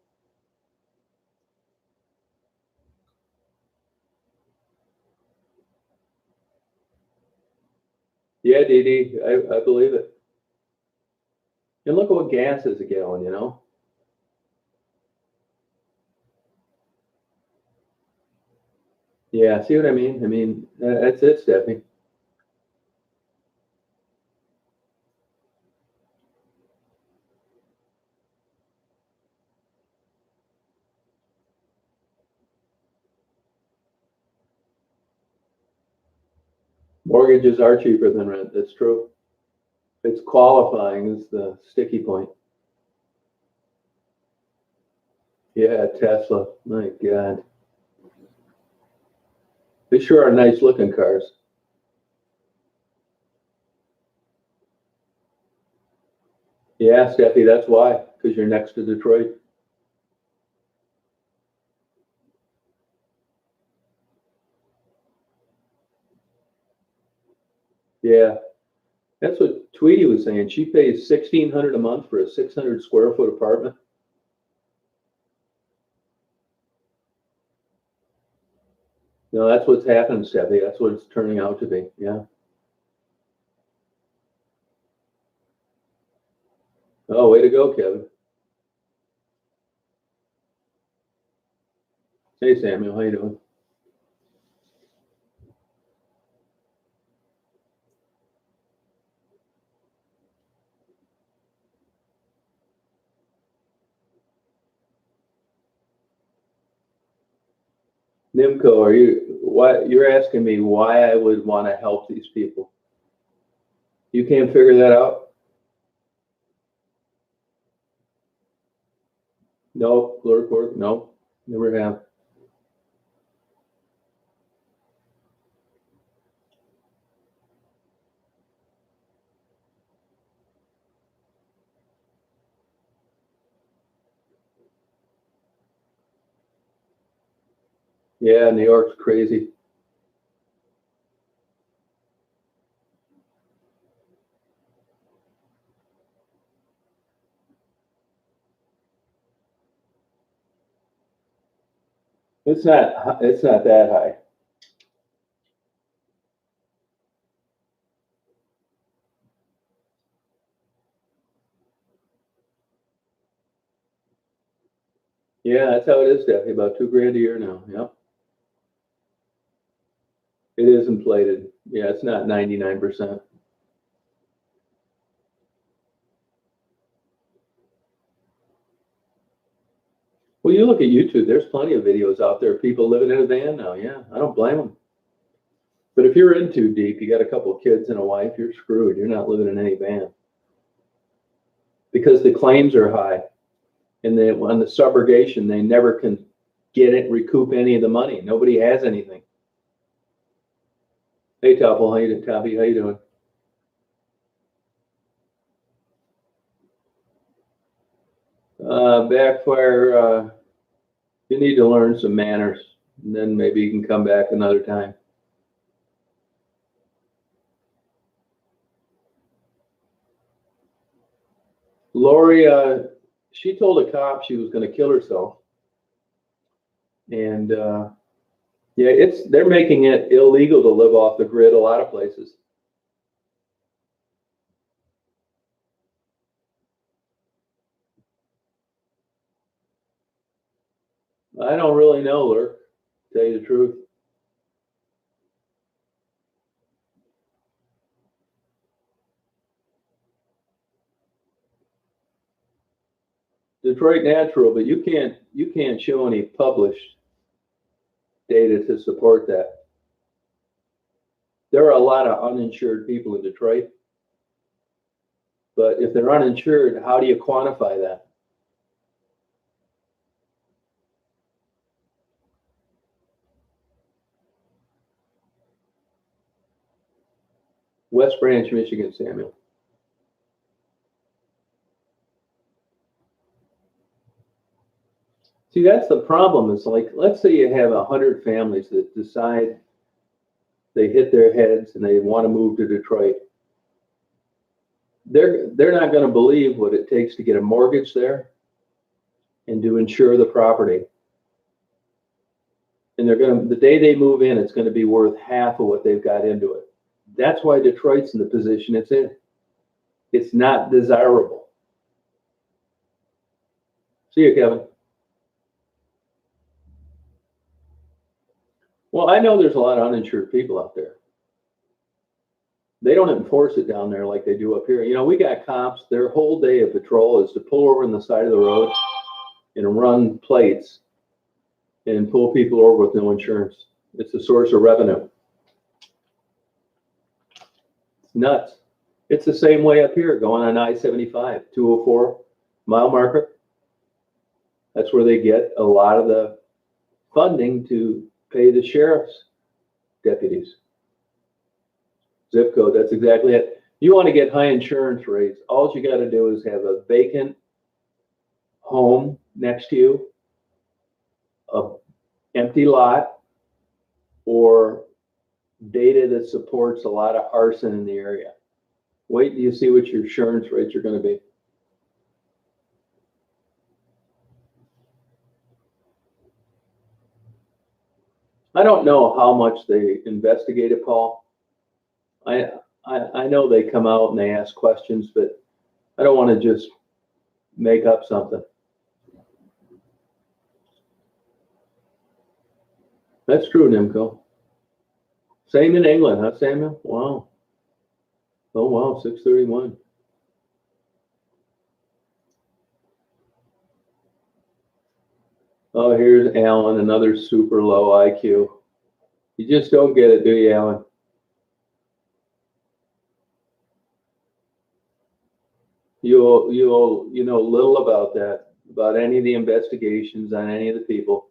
Speaker 1: Yeah, Dee Dee, I believe it. And look at what gas is a gallon, you know? Yeah, see what I mean? I mean, that's it, Stephanie. Mortgages are cheaper than rent. That's true. It's qualifying is the sticky point. Yeah, Tesla. My God. They sure are nice looking cars. Yeah, Steffi, that's why, because you're next to Detroit. Yeah, that's what Tweety was saying. She pays 1,600 a month for a 600 square foot apartment. No, that's what's happening, Steffi. That's what it's turning out to be. Yeah. Oh, way to go, Kevin. Hey, Samuel, how you doing? Nimco, are you why you're asking me why I would want to help these people? You can't figure that out? No, clerk work, no, never have. Yeah, New York's crazy. It's not that high. Yeah, that's how it is, Definitely about 2 grand a year now. Yep. It is inflated. Yeah, it's not 99%. Well, you look at YouTube, there's plenty of videos out there of people living in a van now. Yeah, I don't blame them. But if you're in too deep, you got a couple of kids and a wife, you're screwed. You're not living in any van because the claims are high. And then on the subrogation, they never can get it, recoup any of the money. Nobody has anything. Hey, Topple, how you doing? Toppy, how you doing? Backfire, you need to learn some manners, and then maybe you can come back another time. Lori, she told a cop she was going to kill herself. And yeah, they're making it illegal to live off the grid a lot of places. I don't really know, Lurk, to tell you the truth. Detroit Natural, but you can't show any published data to support that. There are a lot of uninsured people in Detroit, but if they're uninsured, how do you quantify that? West Branch, Michigan, Samuel. See, that's the problem. It's like, let's say you have 100 families that decide they hit their heads and they want to move to Detroit. They're not going to believe what it takes to get a mortgage there and to insure the property. And the day they move in, it's going to be worth half of what they've got into it. That's why Detroit's in the position it's in. It's not desirable. See you, Kevin. Well, I know there's a lot of uninsured people out there. They don't enforce it down there like they do up here. You know, we got cops, their whole day of patrol is to pull over on the side of the road and run plates and pull people over with no insurance. It's a source of revenue. It's nuts. It's the same way up here going on I-75, 204 mile marker. That's where they get a lot of the funding to pay the sheriff's deputies. Zip code, that's exactly it. You want to get high insurance rates, all you got to do is have a vacant home next to you, an empty lot, or data that supports a lot of arson in the area. Wait till you see what your insurance rates are going to be. I don't know how much they investigated, Paul. I know they come out and they ask questions, but I don't want to just make up something. That's true, Nimco. Same in England, huh, Samuel? Wow. Oh, wow, 631. Oh, here's Alan, another super low IQ. You just don't get it, do you, Alan? You know little about that, about any of the investigations on any of the people.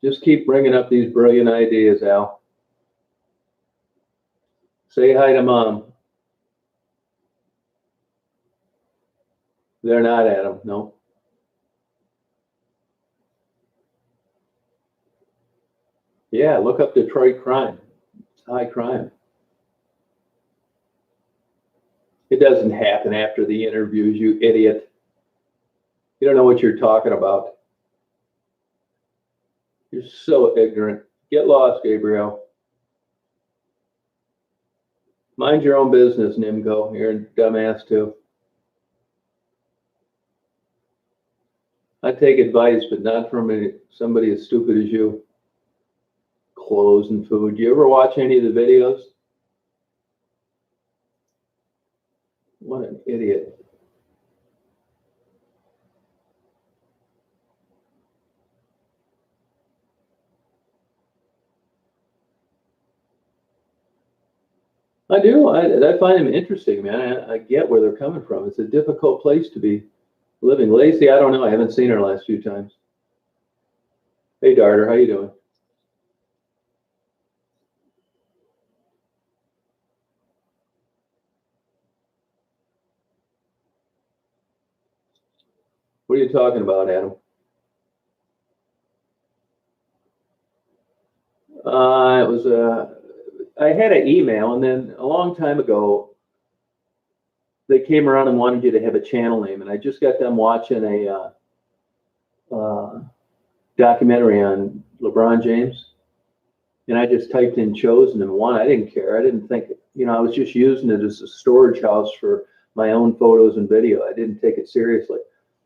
Speaker 1: Just keep bringing up these brilliant ideas, Al. Say hi to Mom. They're not, Adam, no. Yeah, look up Detroit crime. It's high crime. It doesn't happen after the interviews, you idiot. You don't know what you're talking about. You're so ignorant. Get lost, Gabriel. Mind your own business, Nimco. You're a dumbass too. I take advice, but not from somebody as stupid as you. Clothes and food. You ever watch any of the videos? What an idiot. I do. I find them interesting, man. I get where they're coming from. It's a difficult place to be living. Lacey, I don't know. I haven't seen her last few times. Hey, Darter, how you doing? What are you talking about, Adam? It was I had an email, and then a long time ago, they came around and wanted you to have a channel name, and I just got them watching a documentary on LeBron James, and I just typed in chosen and won. I didn't care. I didn't think, I was just using it as a storage house for my own photos and video. I didn't take it seriously.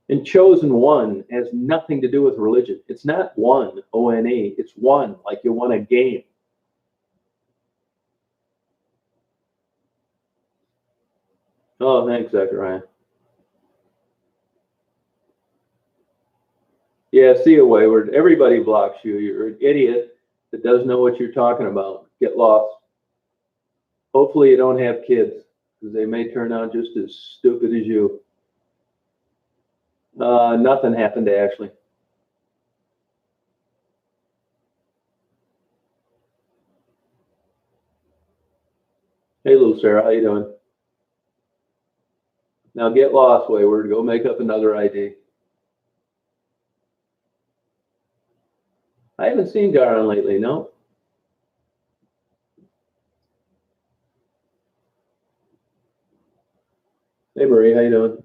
Speaker 1: And chosen one has nothing to do with religion. It's not one, O-N-E. It's one, like you won a game. Oh, thanks, Zachariah. Yeah, see you, Wayward. Everybody blocks you. You're an idiot that doesn't know what you're talking about. Get lost. Hopefully you don't have kids, because they may turn out just as stupid as you. Nothing happened to Ashley. Hey, little Sarah, how you doing? Now get lost, Wayward. Go make up another ID. I haven't seen Garon lately, no. Hey, Marie, how you doing?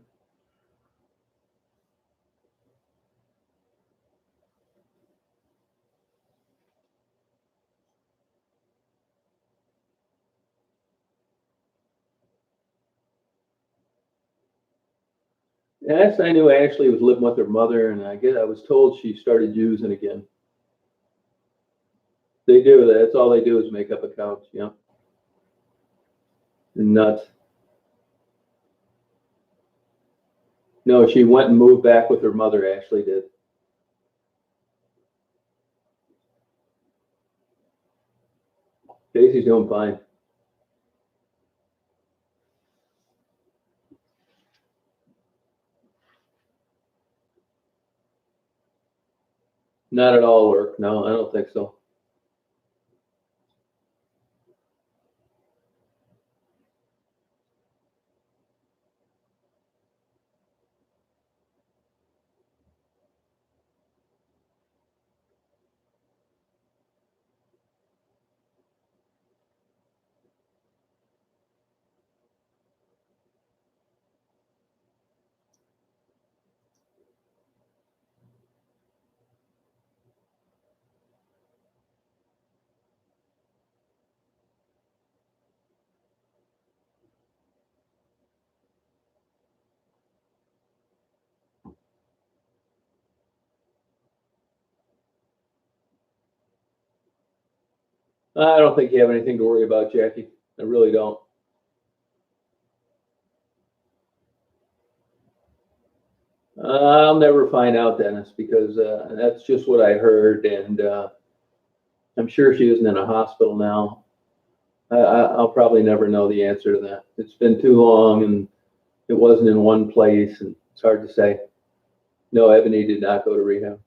Speaker 1: Yes, I knew Ashley was living with her mother, and I was told she started using again. They do. That's all they do is make up accounts. Yeah. Nuts. No, she went and moved back with her mother. Ashley did. Daisy's doing fine. Not at all work. No, I don't think so. I don't think you have anything to worry about, Jackie. I really don't. I'll never find out, Dennis, because that's just what I heard, and I'm sure she isn't in a hospital now. I'll probably never know the answer to that. It's been too long, and it wasn't in one place, and it's hard to say. No, Ebony did not go to rehab.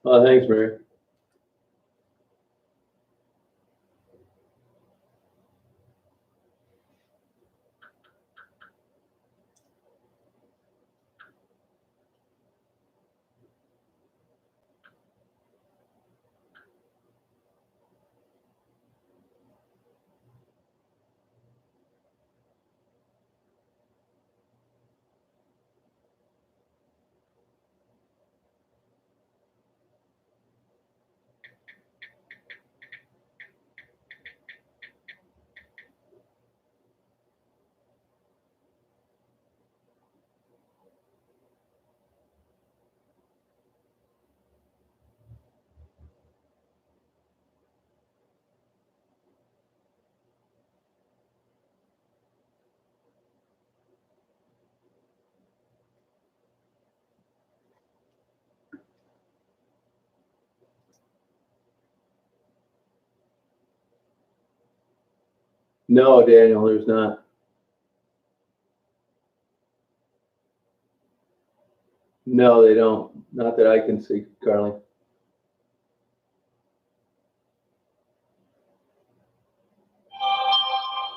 Speaker 1: Oh, thanks, Mary. No, Daniel, there's not. No, they don't. Not that I can see, Carly.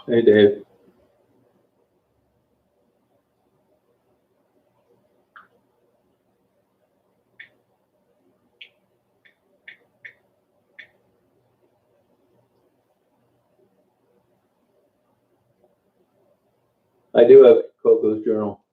Speaker 1: Hey, Dave. I do have Coco's journal.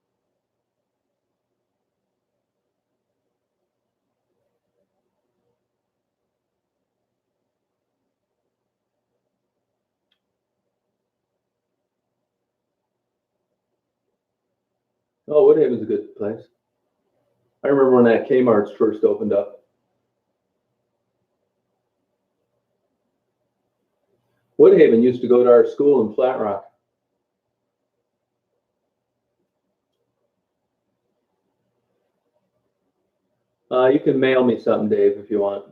Speaker 1: Oh, Woodhaven's a good place. I remember when that Kmart's first opened up. Woodhaven used to go to our school in Flat Rock. You can mail me something, Dave, if you want.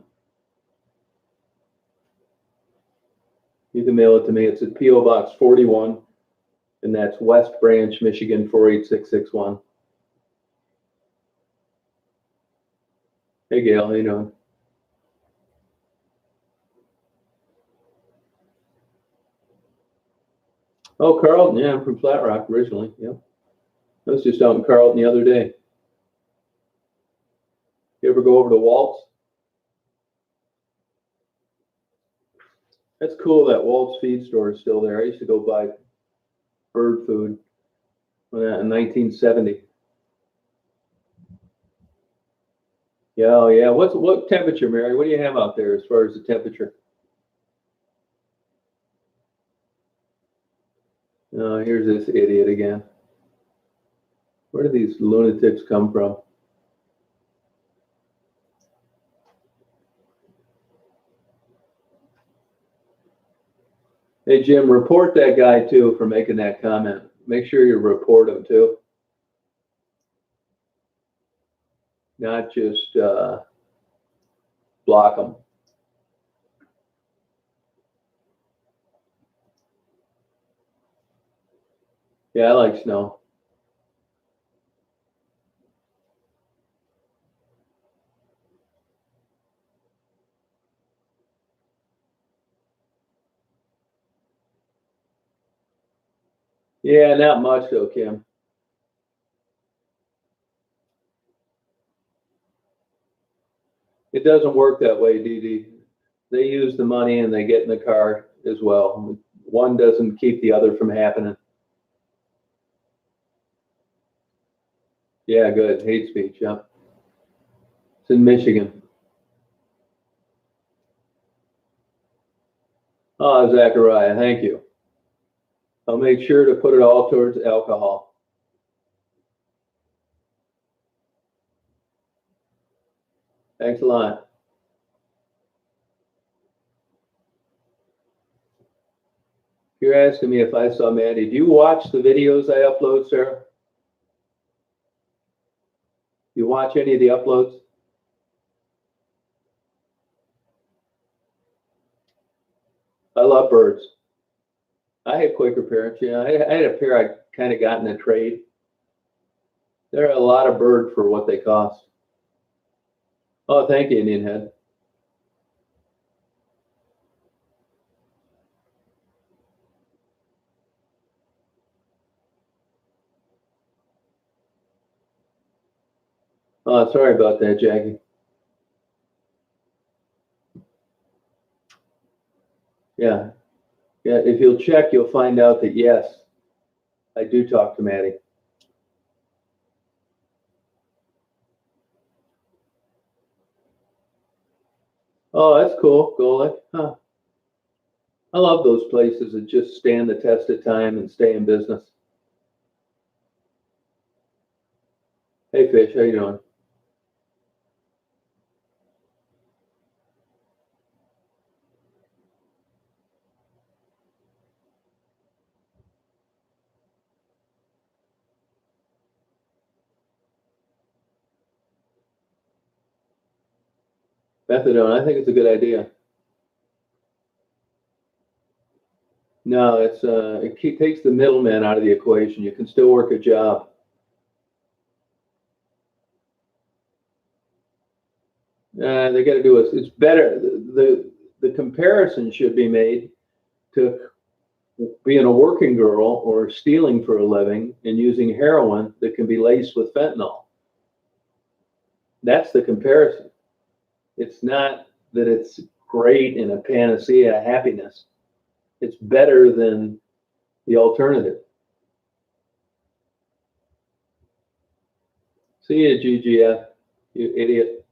Speaker 1: You can mail it to me. It's at P.O. Box 41, and that's West Branch, Michigan 48661. Hey, Gail, how you doing? Oh, Carlton, yeah, I'm from Flat Rock originally. Yeah, I was just out in Carlton the other day. You ever go over to Waltz? That's cool that Waltz feed store is still there. I used to go buy bird food in 1970. Yeah, oh, yeah. What temperature, Mary? What do you have out there as far as the temperature? Oh, here's this idiot again. Where do these lunatics come from? Hey, Jim, report that guy too for making that comment. Make sure you report him too. Not just block him. Yeah, I like snow. Yeah, not much though, Kim. It doesn't work that way, Dee Dee. They use the money and they get in the car as well. One doesn't keep the other from happening. Yeah, good. Hate speech, yeah. It's in Michigan. Oh, Zachariah, thank you. I'll make sure to put it all towards alcohol. Thanks a lot. You're asking me if I saw Maddie. Do you watch the videos I upload, Sarah? You watch any of the uploads? I love birds. I had Quaker parents. Yeah, I had a pair I kind of got in a trade. They're a lot of bird for what they cost. Oh, thank you, Indian Head. Oh, sorry about that, Jackie. Yeah, yeah. If you'll check, you'll find out that yes, I do talk to Maddie. Oh, that's cool, Golic. Huh. I love those places that just stand the test of time and stay in business. Hey, Fish, how you doing? Methadone, I think it's a good idea. No, it takes the middleman out of the equation. You can still work a job. They got to do it. It's better. The comparison should be made to being a working girl or stealing for a living and using heroin that can be laced with fentanyl. That's the comparison. It's not that it's great and a panacea of happiness. It's better than the alternative. See you, GGF, you idiot.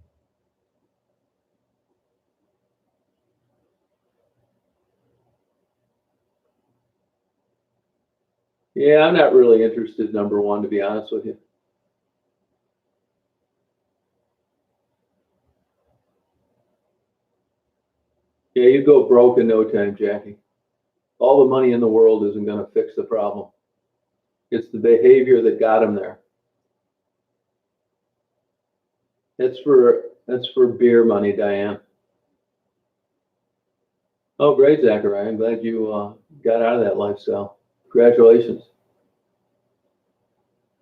Speaker 1: Yeah, I'm not really interested, number one, to be honest with you. Yeah, you go broke in no time, Jackie. All the money in the world isn't going to fix the problem. It's the behavior that got him there. That's for beer money, Diane. Oh, great, Zachariah. I'm glad you got out of that lifestyle. Congratulations.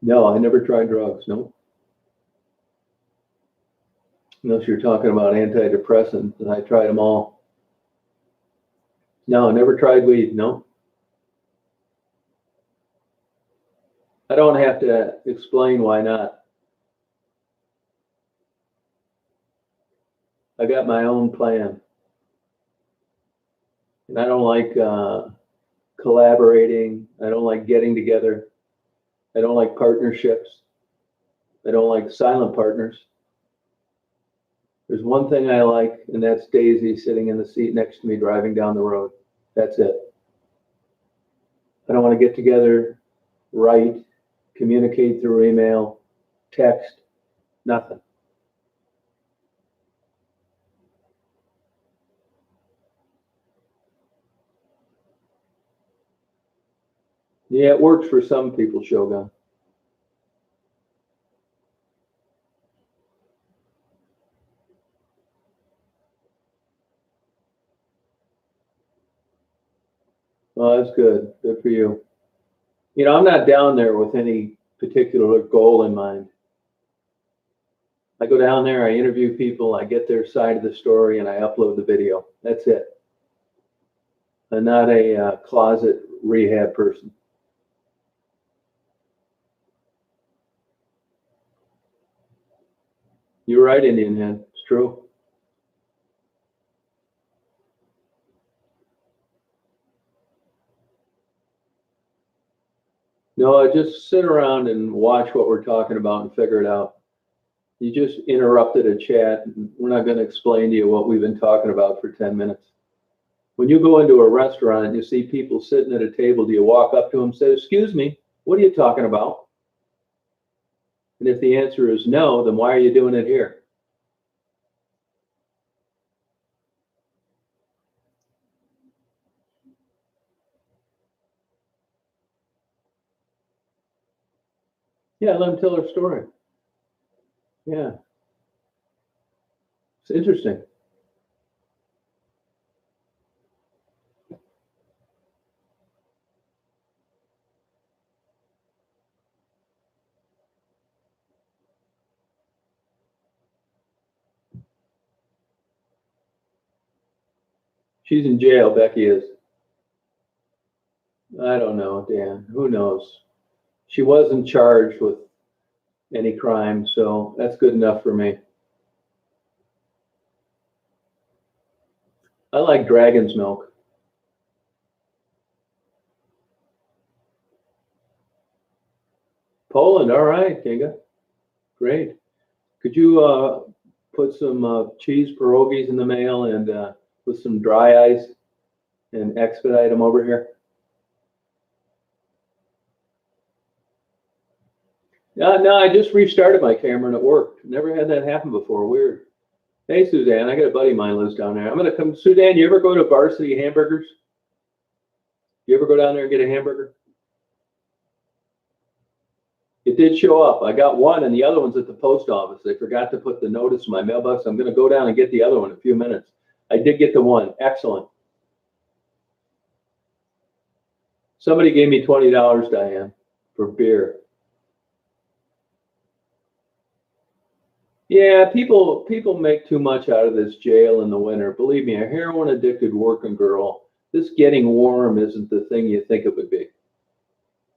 Speaker 1: No, I never tried drugs. No. Unless you're talking about antidepressants, and I tried them all. No, I never tried weed. No. I don't have to explain why not. I got my own plan. And I don't like collaborating. I don't like getting together. I don't like partnerships. I don't like silent partners. There's one thing I like, and that's Daisy sitting in the seat next to me driving down the road. That's it. I don't want to get together, write, communicate through email, text, nothing. Yeah, it works for some people, Shogun. Well, that's good. Good for you. You know, I'm not down there with any particular goal in mind. I go down there, I interview people, I get their side of the story, and I upload the video. That's it. I'm not a closet rehab person. You're right, Indian Head. It's true. No, I just sit around and watch what we're talking about and figure it out. You just interrupted a chat, and we're not going to explain to you what we've been talking about for 10 minutes. When you go into a restaurant and you see people sitting at a table, do you walk up to them and say, "Excuse me, what are you talking about?" And if the answer is no, then why are you doing it here? Yeah, let them tell their story. Yeah, it's interesting. She's in jail, Becky is. I don't know, Dan. Who knows? She wasn't charged with any crime, so that's good enough for me. I like dragon's milk. Poland, all right, Kinga. Great. Could you put some cheese pierogies in the mail and with some dry ice and expedite them over here? No, I just restarted my camera and it worked. Never had that happen before. Weird. Hey, Suzanne, I got a buddy of mine lives down there. I'm gonna come. Suzanne, you ever go to Varsity Hamburgers? You ever go down there and get a hamburger? It did show up. I got one, and the other one's at the post office. They forgot to put the notice in my mailbox. I'm gonna go down and get the other one in a few minutes. I did get the one. Excellent. Somebody gave me $20, Diane, for beer. Yeah, people make too much out of this jail in the winter. Believe me, a heroin addicted working girl this getting warm isn't the thing you think it would be.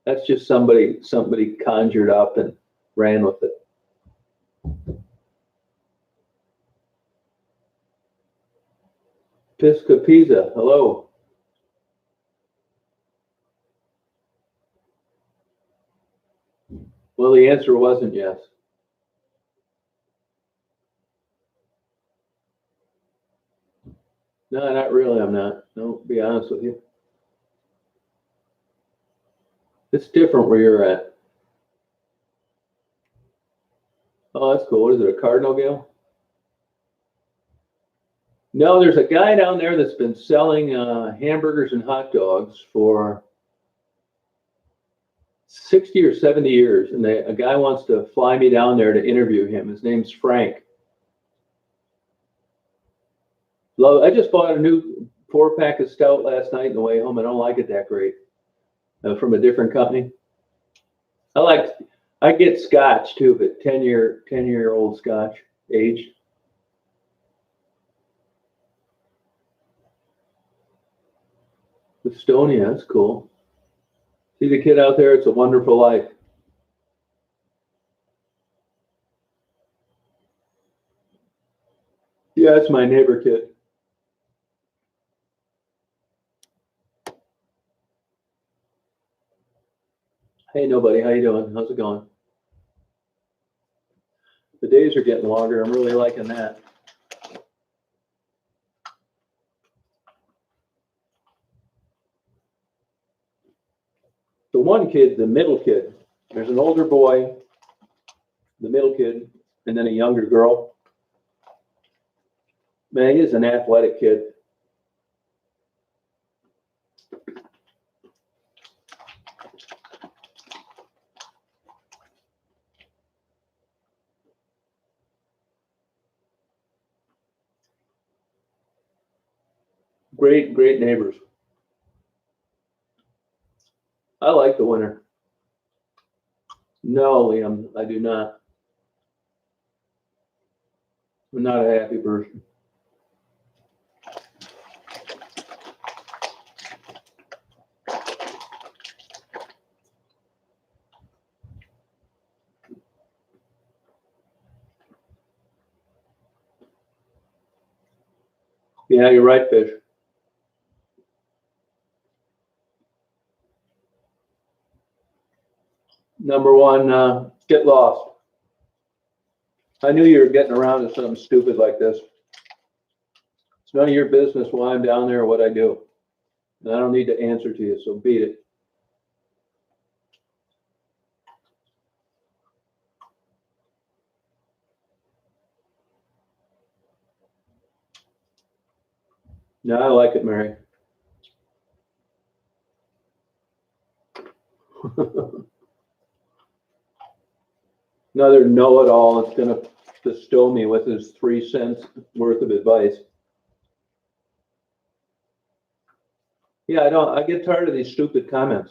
Speaker 1: That's just somebody conjured up and ran with it. Pisca Pisa, hello. Well, the answer wasn't yes. No, not really, I'm not. No, to be honest with you. It's different where you're at. Oh, that's cool. What is it, a Cardinal Gale? No, there's a guy down there that's been selling hamburgers and hot dogs for 60 or 70 years, and a guy wants to fly me down there to interview him. His name's Frank. I just bought a new 4-pack of stout last night on the way home. I don't like it that great. From a different company. I get Scotch too, but 10-year-old Scotch aged. Estonia, that's cool. See the kid out there? It's a wonderful life. Yeah, it's my neighbor kid. Hey, nobody, how you doing? How's it going? The days are getting longer. I'm really liking that. The one kid, the middle kid, there's an older boy, the middle kid, and then a younger girl. Man, he is an athletic kid. Great neighbors. I like the winter. No, Liam, I do not. I'm not a happy person. Yeah, you're right, Fish. Number one, get lost. I knew you were getting around to something stupid like this. It's none of your business why I'm down there or what I do. And I don't need to answer to you, so beat it. No, I like it, Mary. Another know-it-all that's going to bestow me with his 3 cents worth of advice. Yeah, I get tired of these stupid comments.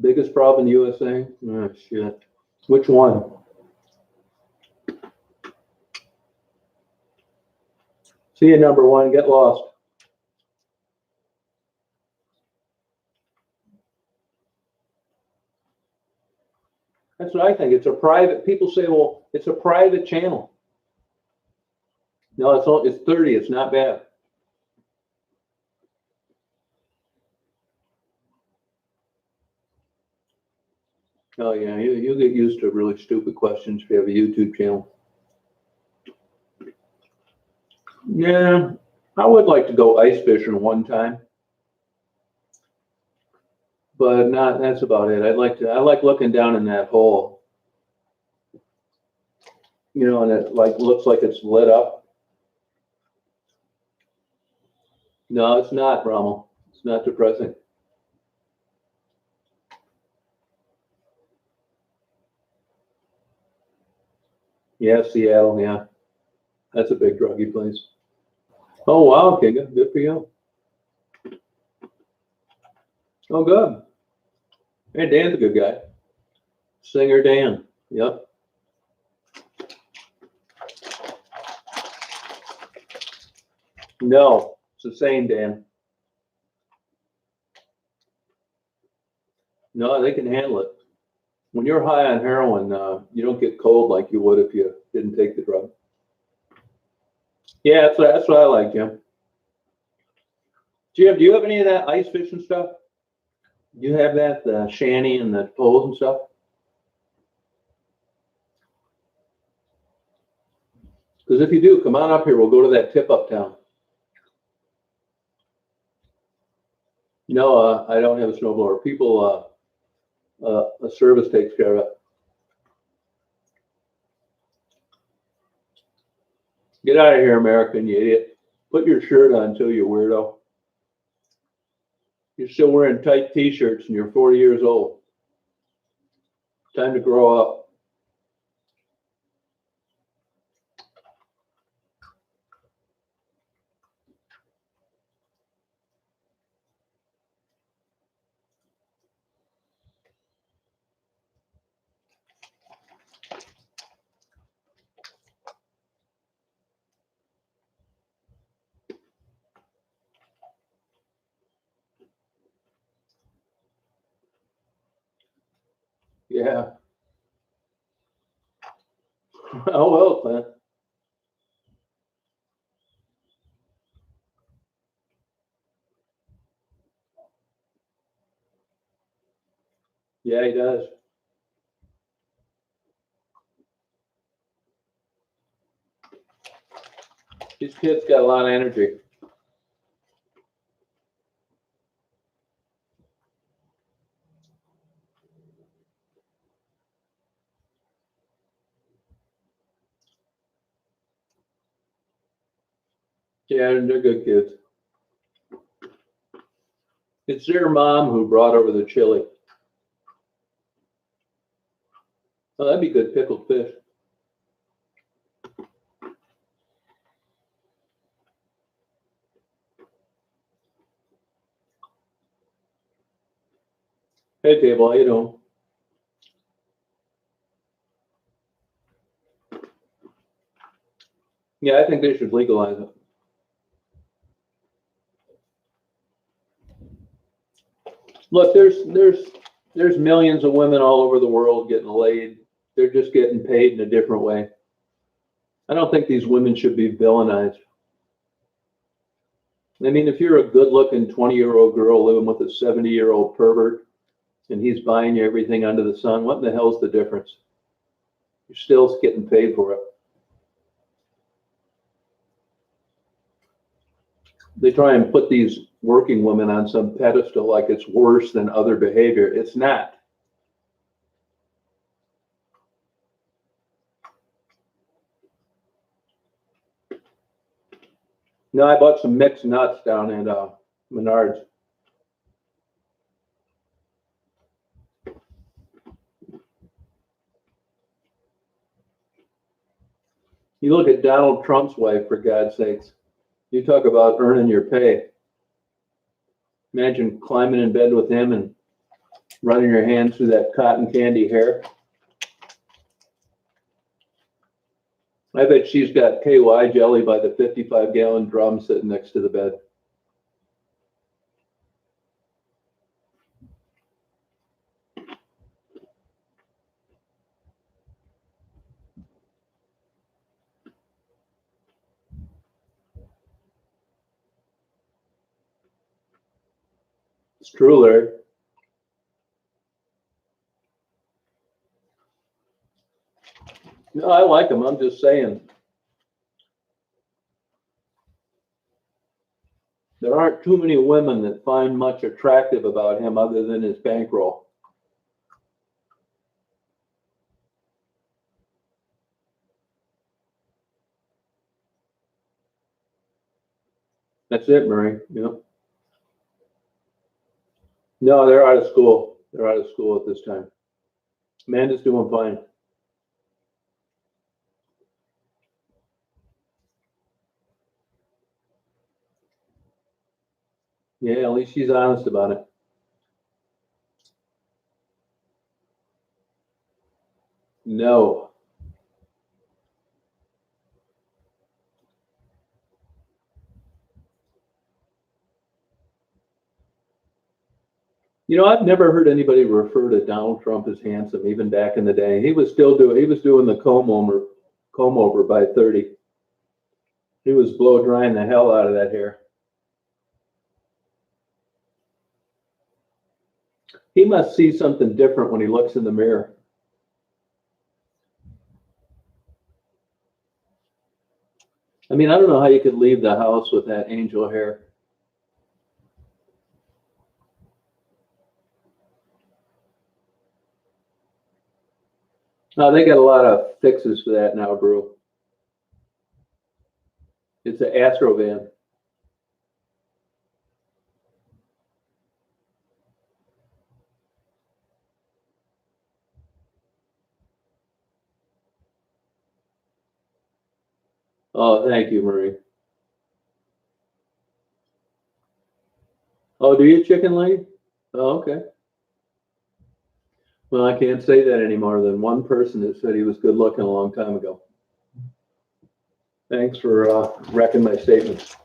Speaker 1: Biggest problem in the USA? Oh, shit. Which one? See you, number one. Get lost. That's what I think. It's a private. People say, well, it's a private channel. No, it's 30. It's not bad. Oh yeah, you get used to really stupid questions if you have a YouTube channel. Yeah, I would like to go ice fishing one time, but not. That's about it. I like looking down in that hole. You know, and it like looks like it's lit up. No, it's not, Rommel. It's not depressing. Yeah, Seattle. Yeah, that's a big druggy place. Oh wow, Kinga, good for you. Oh, good. Hey, Dan's a good guy. Singer Dan. Yep. No, it's the same, Dan. No, they can handle it. When you're high on heroin, you don't get cold like you would if you didn't take the drug. Yeah, that's what I like, Jim. Do you have any of that ice fishing stuff? Do you have that, the shanty and the poles and stuff? Because if you do, come on up here. We'll go to that tip up town. No, I don't have a snowblower. People, a service takes care of it. Get out of here, American, you idiot. Put your shirt on too, you weirdo. You're still wearing tight t-shirts and you're 40 years old. Time to grow up. Yeah. Oh, well, Clint. Yeah, he does. These kids got a lot of energy. Yeah, they're good kids. It's their mom who brought over the chili. Oh, that'd be good pickled fish. Hey, Table, how you doing? Yeah, I think they should legalize it. Look, there's millions of women all over the world getting laid. They're just getting paid in a different way. I don't think these women should be villainized. I mean, if you're a good-looking 20-year-old girl living with a 70-year-old pervert and he's buying you everything under the sun, what in the hell's the difference? You're still getting paid for it. They try and put these working women on some pedestal like it's worse than other behavior. It's not. No, I bought some mixed nuts down at Menards. You look at Donald Trump's wife, for God's sakes. You talk about earning your pay. Imagine climbing in bed with him and running your hands through that cotton candy hair. I bet she's got KY jelly by the 55-gallon drum sitting next to the bed. It's true, Larry. No, I like him. I'm just saying. There aren't too many women that find much attractive about him other than his bankroll. That's it, Murray. Yep. No, they're out of school. They're out of school at this time. Amanda's doing fine. Yeah, at least she's honest about it. No. You know, I've never heard anybody refer to Donald Trump as handsome, even back in the day. He was doing the comb over by 30. He was blow drying the hell out of that hair. He must see something different when he looks in the mirror. I mean, I don't know how you could leave the house with that angel hair. Oh, they got a lot of fixes for that now, bro. It's an Astro van. Oh, thank you, Marie. Oh, do you, chicken lady? Oh, okay. Well, I can't say that anymore than one person that said he was good looking a long time ago. Thanks for wrecking my statements.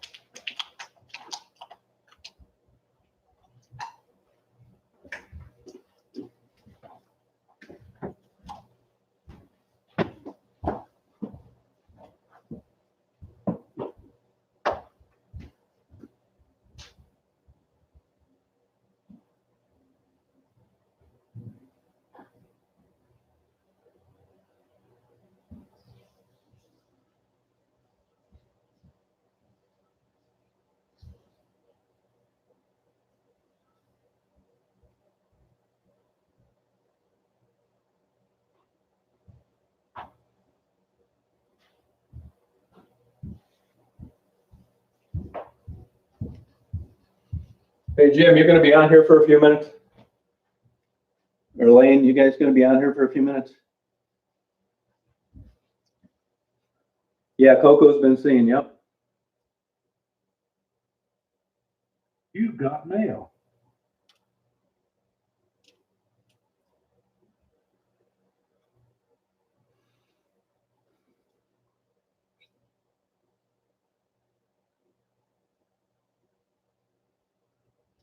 Speaker 1: Hey, Jim, you're going to be on here for a few minutes? Or Elaine, you guys going to be on here for a few minutes? Yeah, Coco's been seeing, yep.
Speaker 3: You've got mail.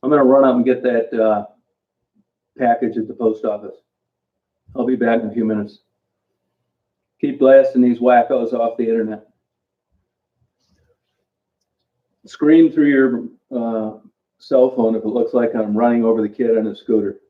Speaker 1: I'm going to run up and get that package at the post office. I'll be back in a few minutes. Keep blasting these wackos off the internet. Scream through your cell phone if it looks like I'm running over the kid on a scooter.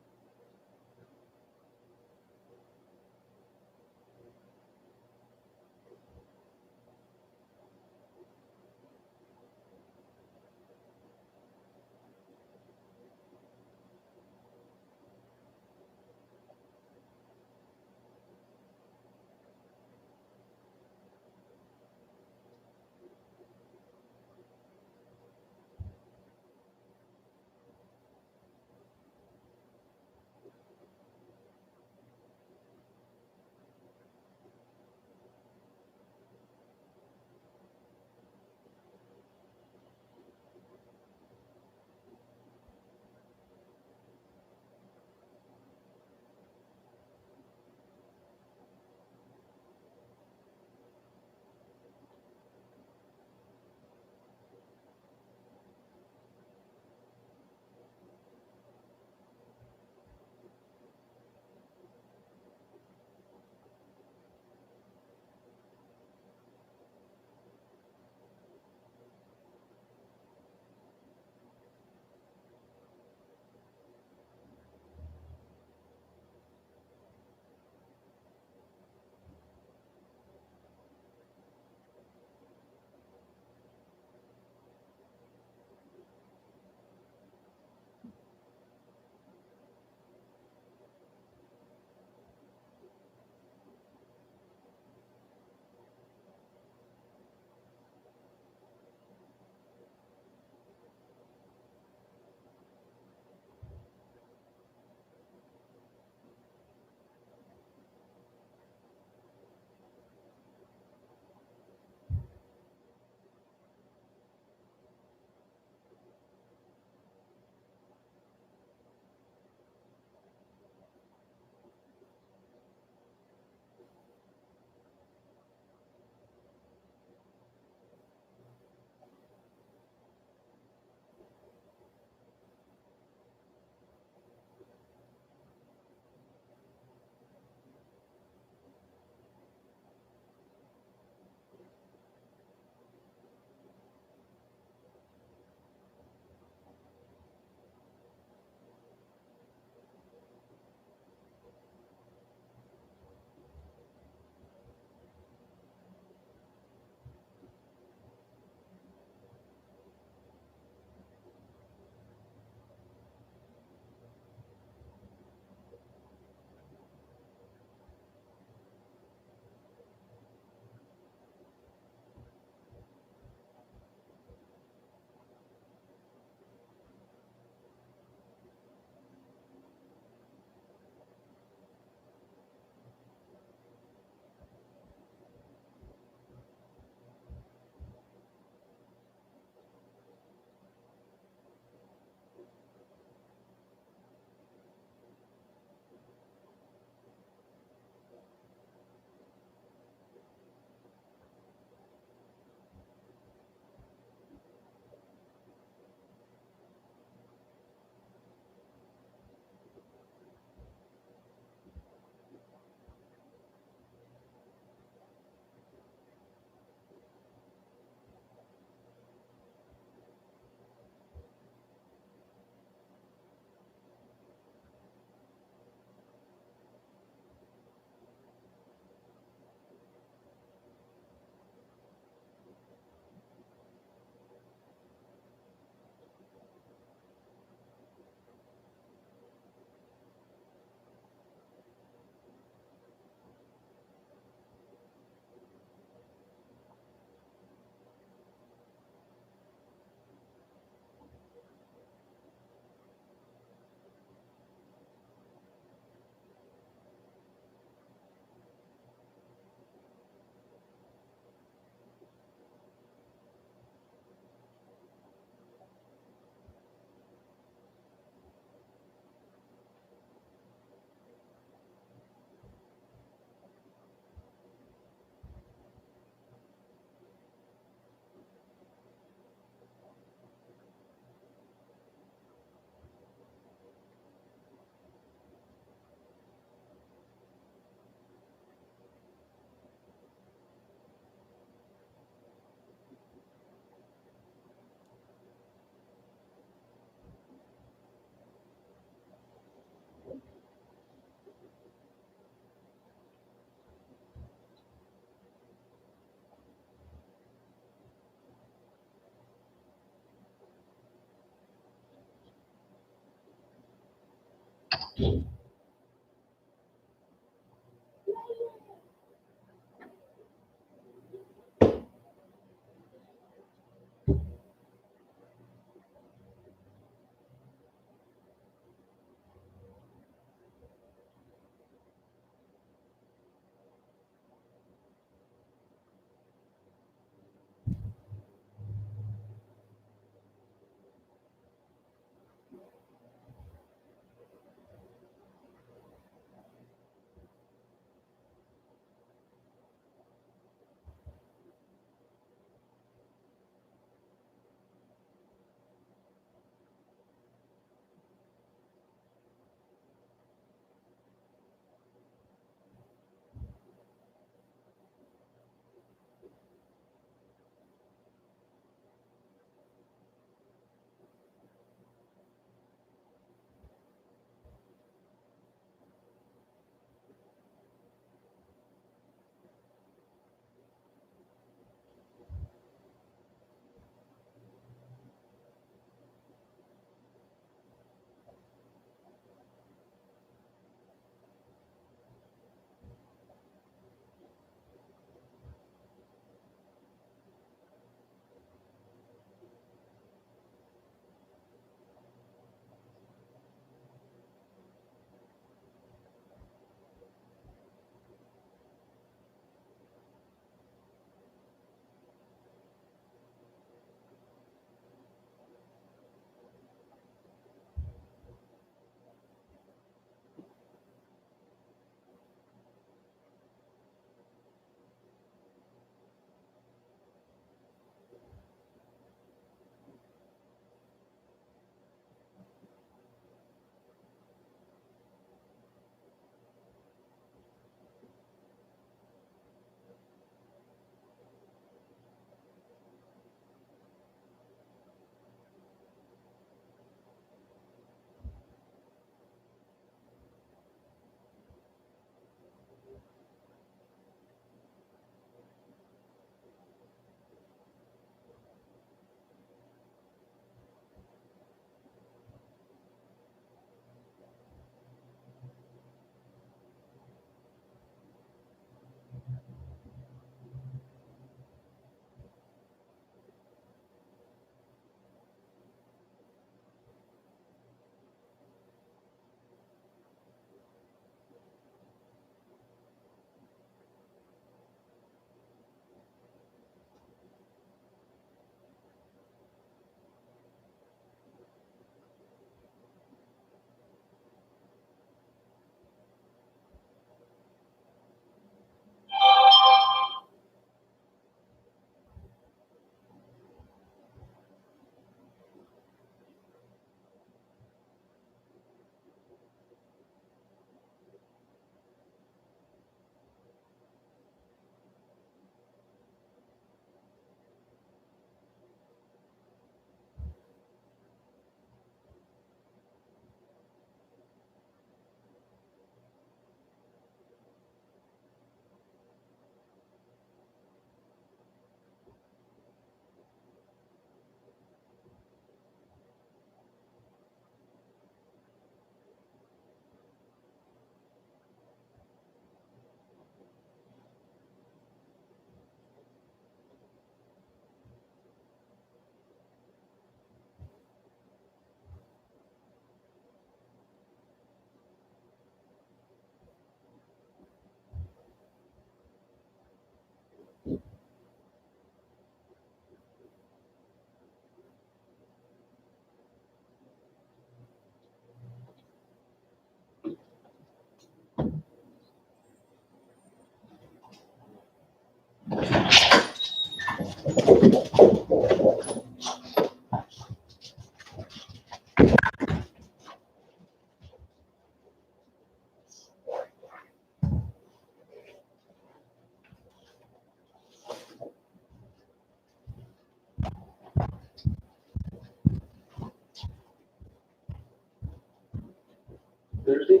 Speaker 1: Thursday?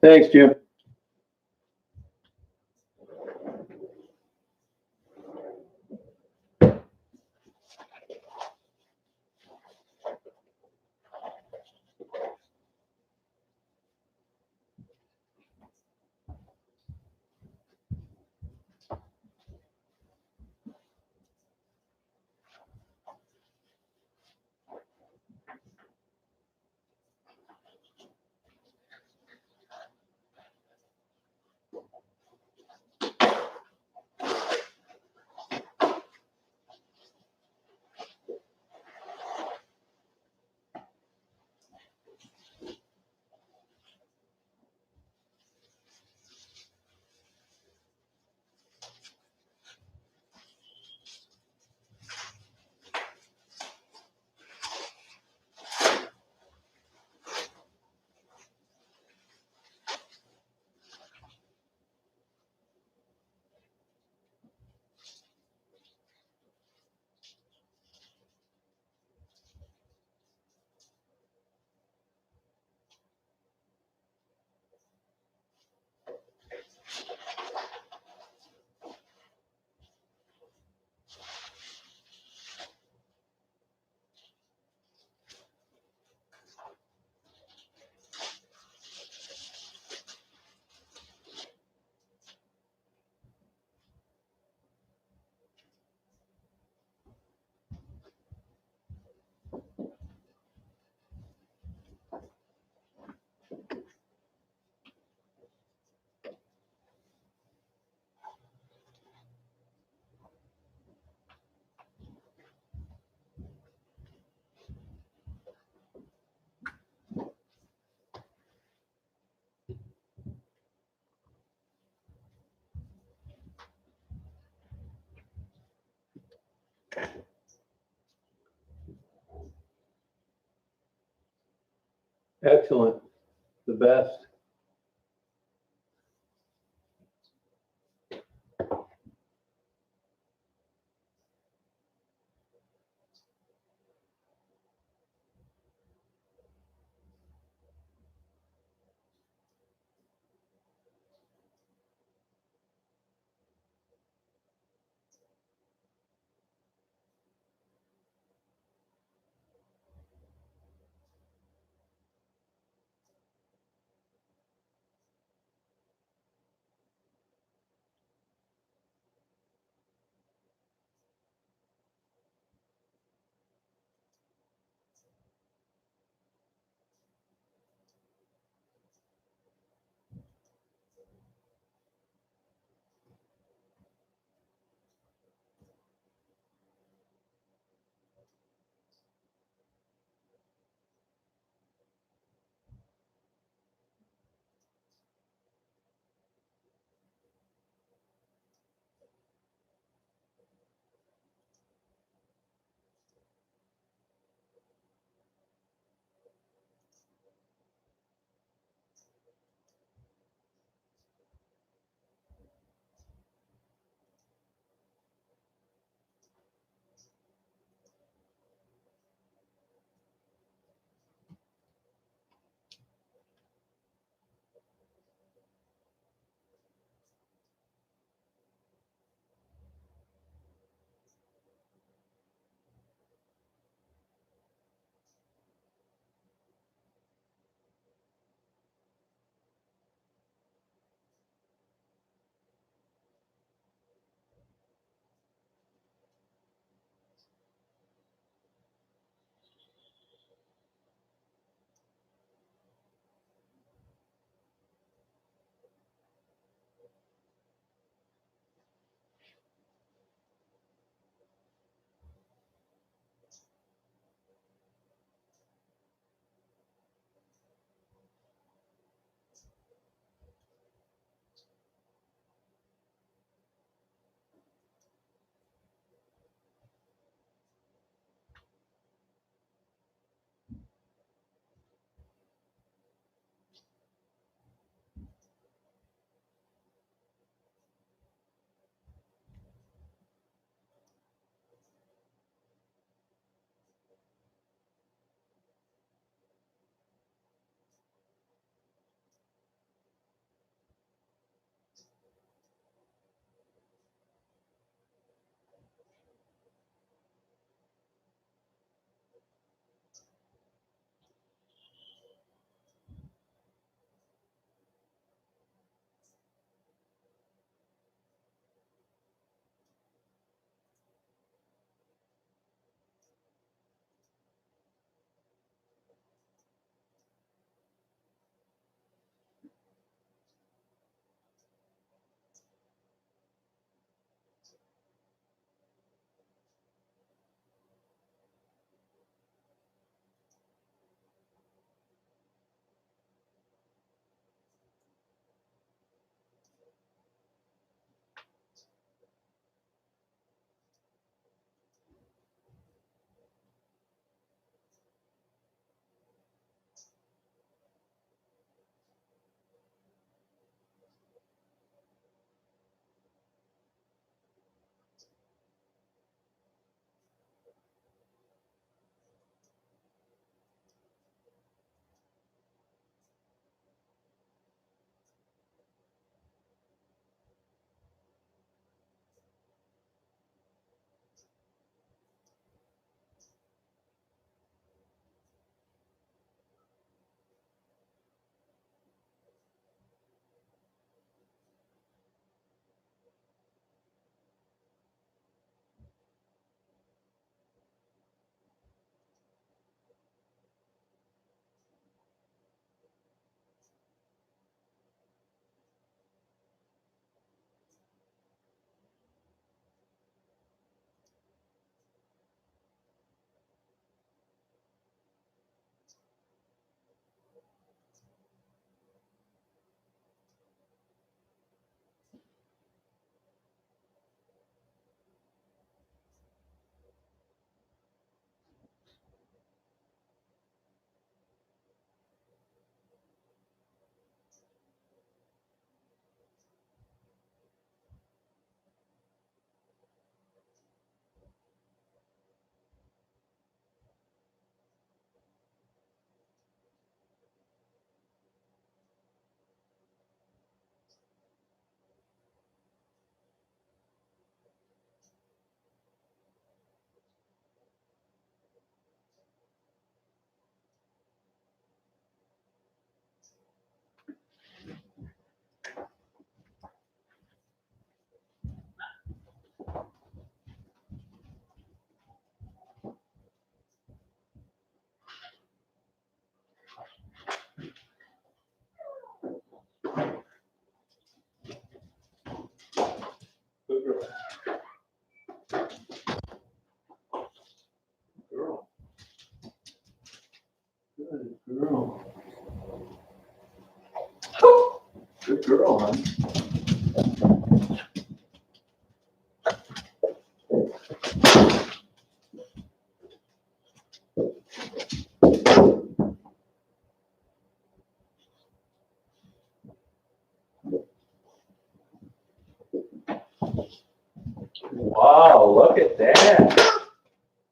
Speaker 1: Thanks, Jim. Excellent. The best. girl. Good girl, hon. Wow, look at that.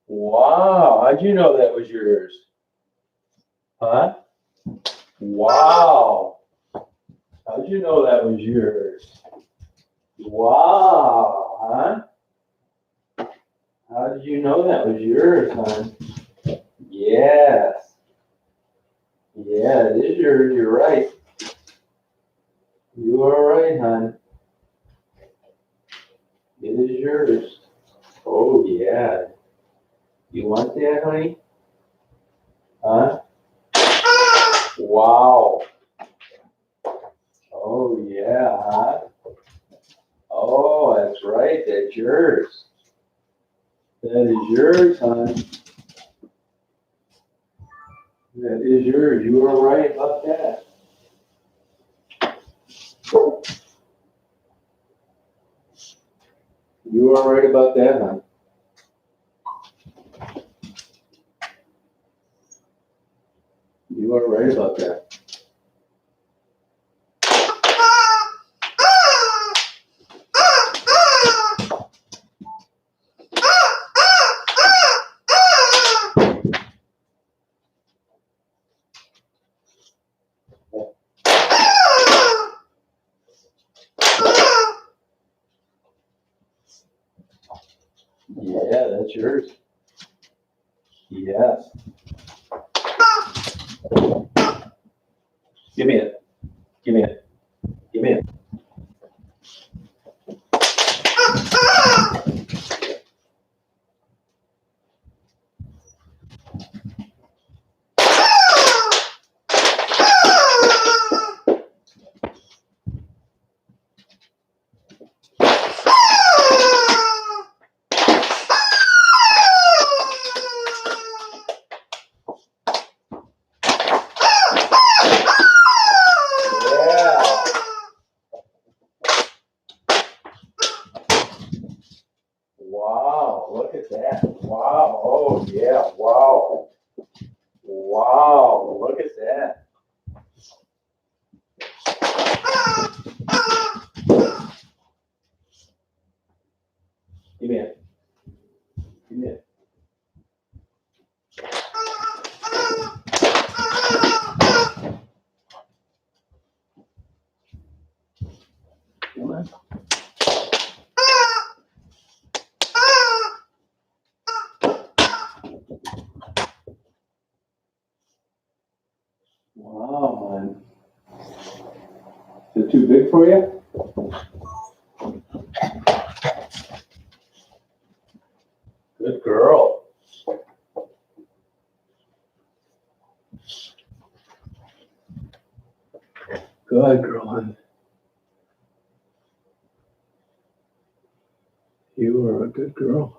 Speaker 1: Wow, how'd you know that was yours? Huh? Wow. How'd you know that was yours? Wow, huh? How did you know that was yours, hon? Yes. Yeah, it is yours, you're right. You are right, hon. It is yours. Oh, yeah. You want that, honey? Huh? Wow. Oh, yeah, huh? Oh, that's right. That's yours. That is yours, hon. That is yours. You are right about that. You are right about that, hon. You are right about that. Yeah, that's yours. Yes. Give me it. Give me it. Give me it. Yeah. Wow, look at that. Wow. Oh, yeah. Wow. Wow, look at that. Give me it. Give me it. Come on. Wow, man. Is it too big for you? Good girl. Good girl, hon. You are a good girl.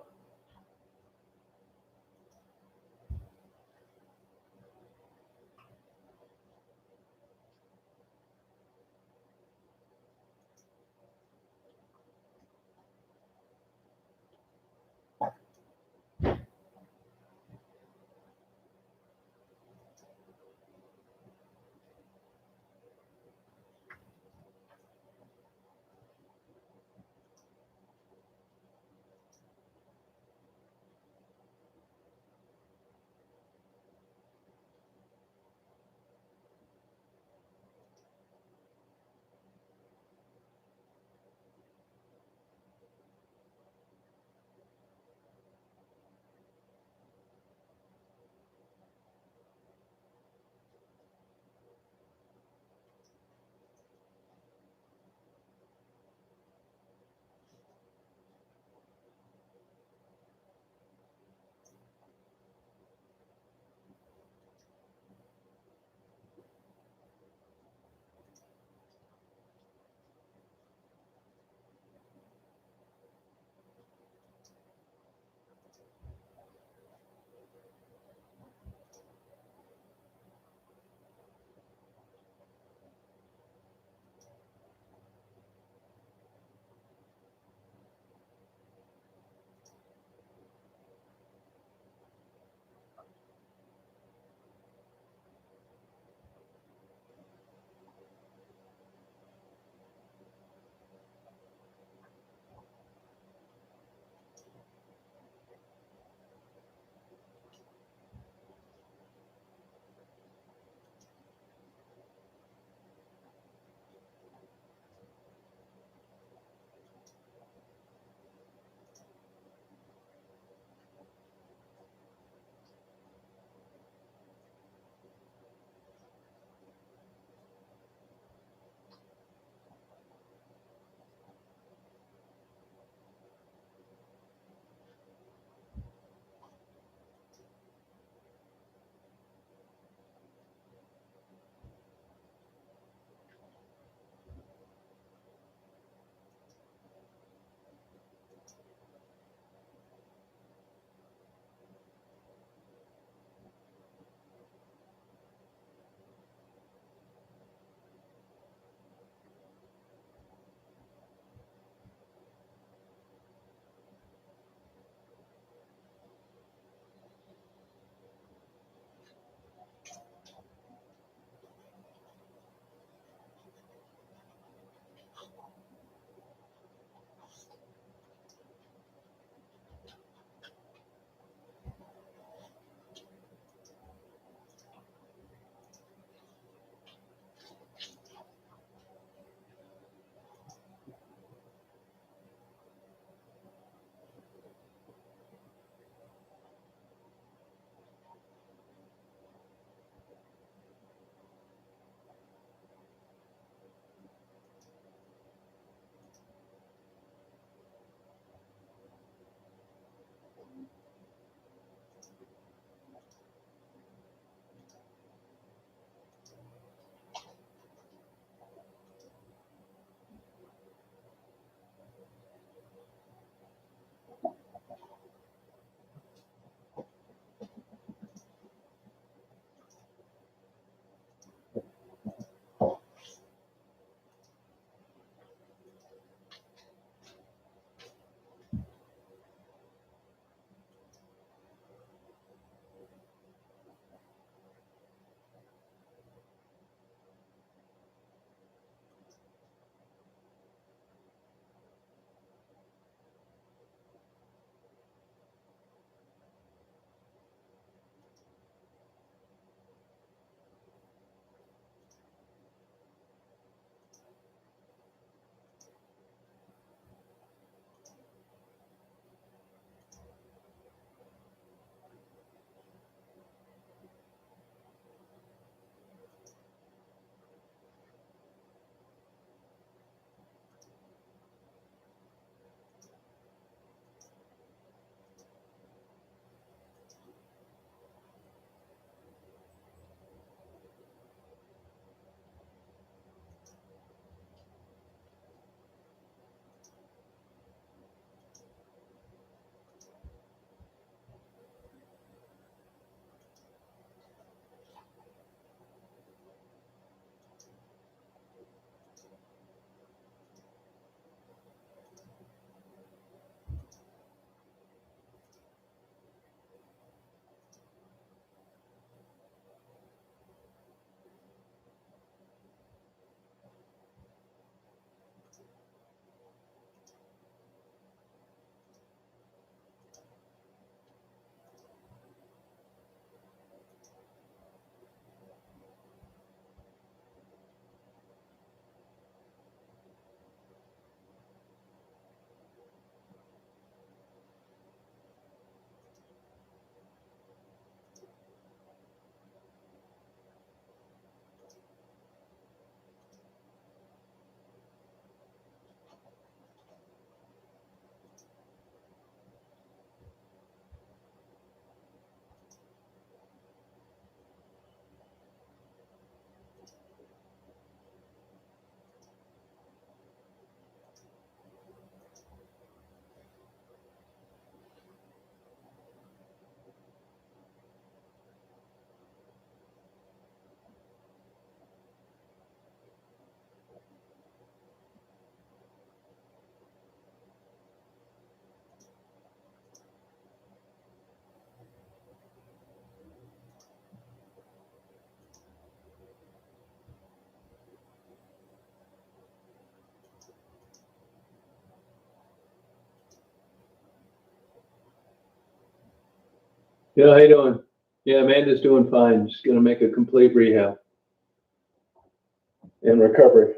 Speaker 1: Yeah, how you doing? Yeah, Amanda's doing fine. Just gonna make a complete rehab and recovery.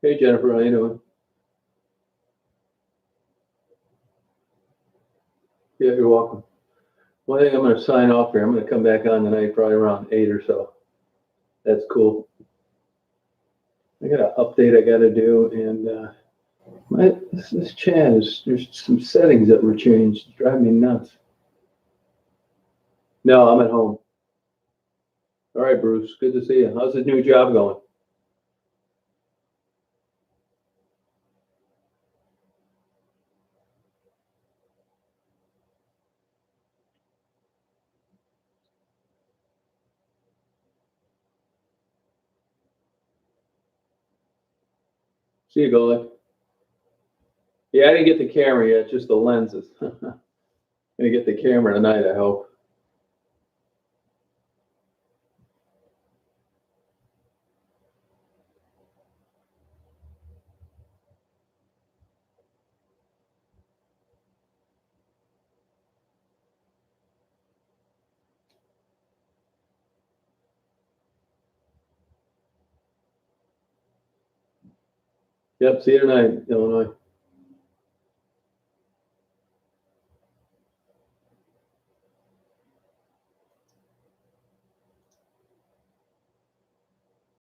Speaker 1: Hey Jennifer, how you doing? Yeah, you're welcome. Well, I think I'm gonna sign off here. I'm gonna come back on tonight, probably around 8 or so. That's cool. I got an update I gotta do, and this chat is, there's some settings that were changed. It's driving me nuts. No, I'm at home. All right, Bruce, good to see you. How's the new job going? See you, Golik. Yeah, I didn't get the camera yet, just the lenses. Gonna get the camera tonight, I hope. Yep, see you tonight, Illinois.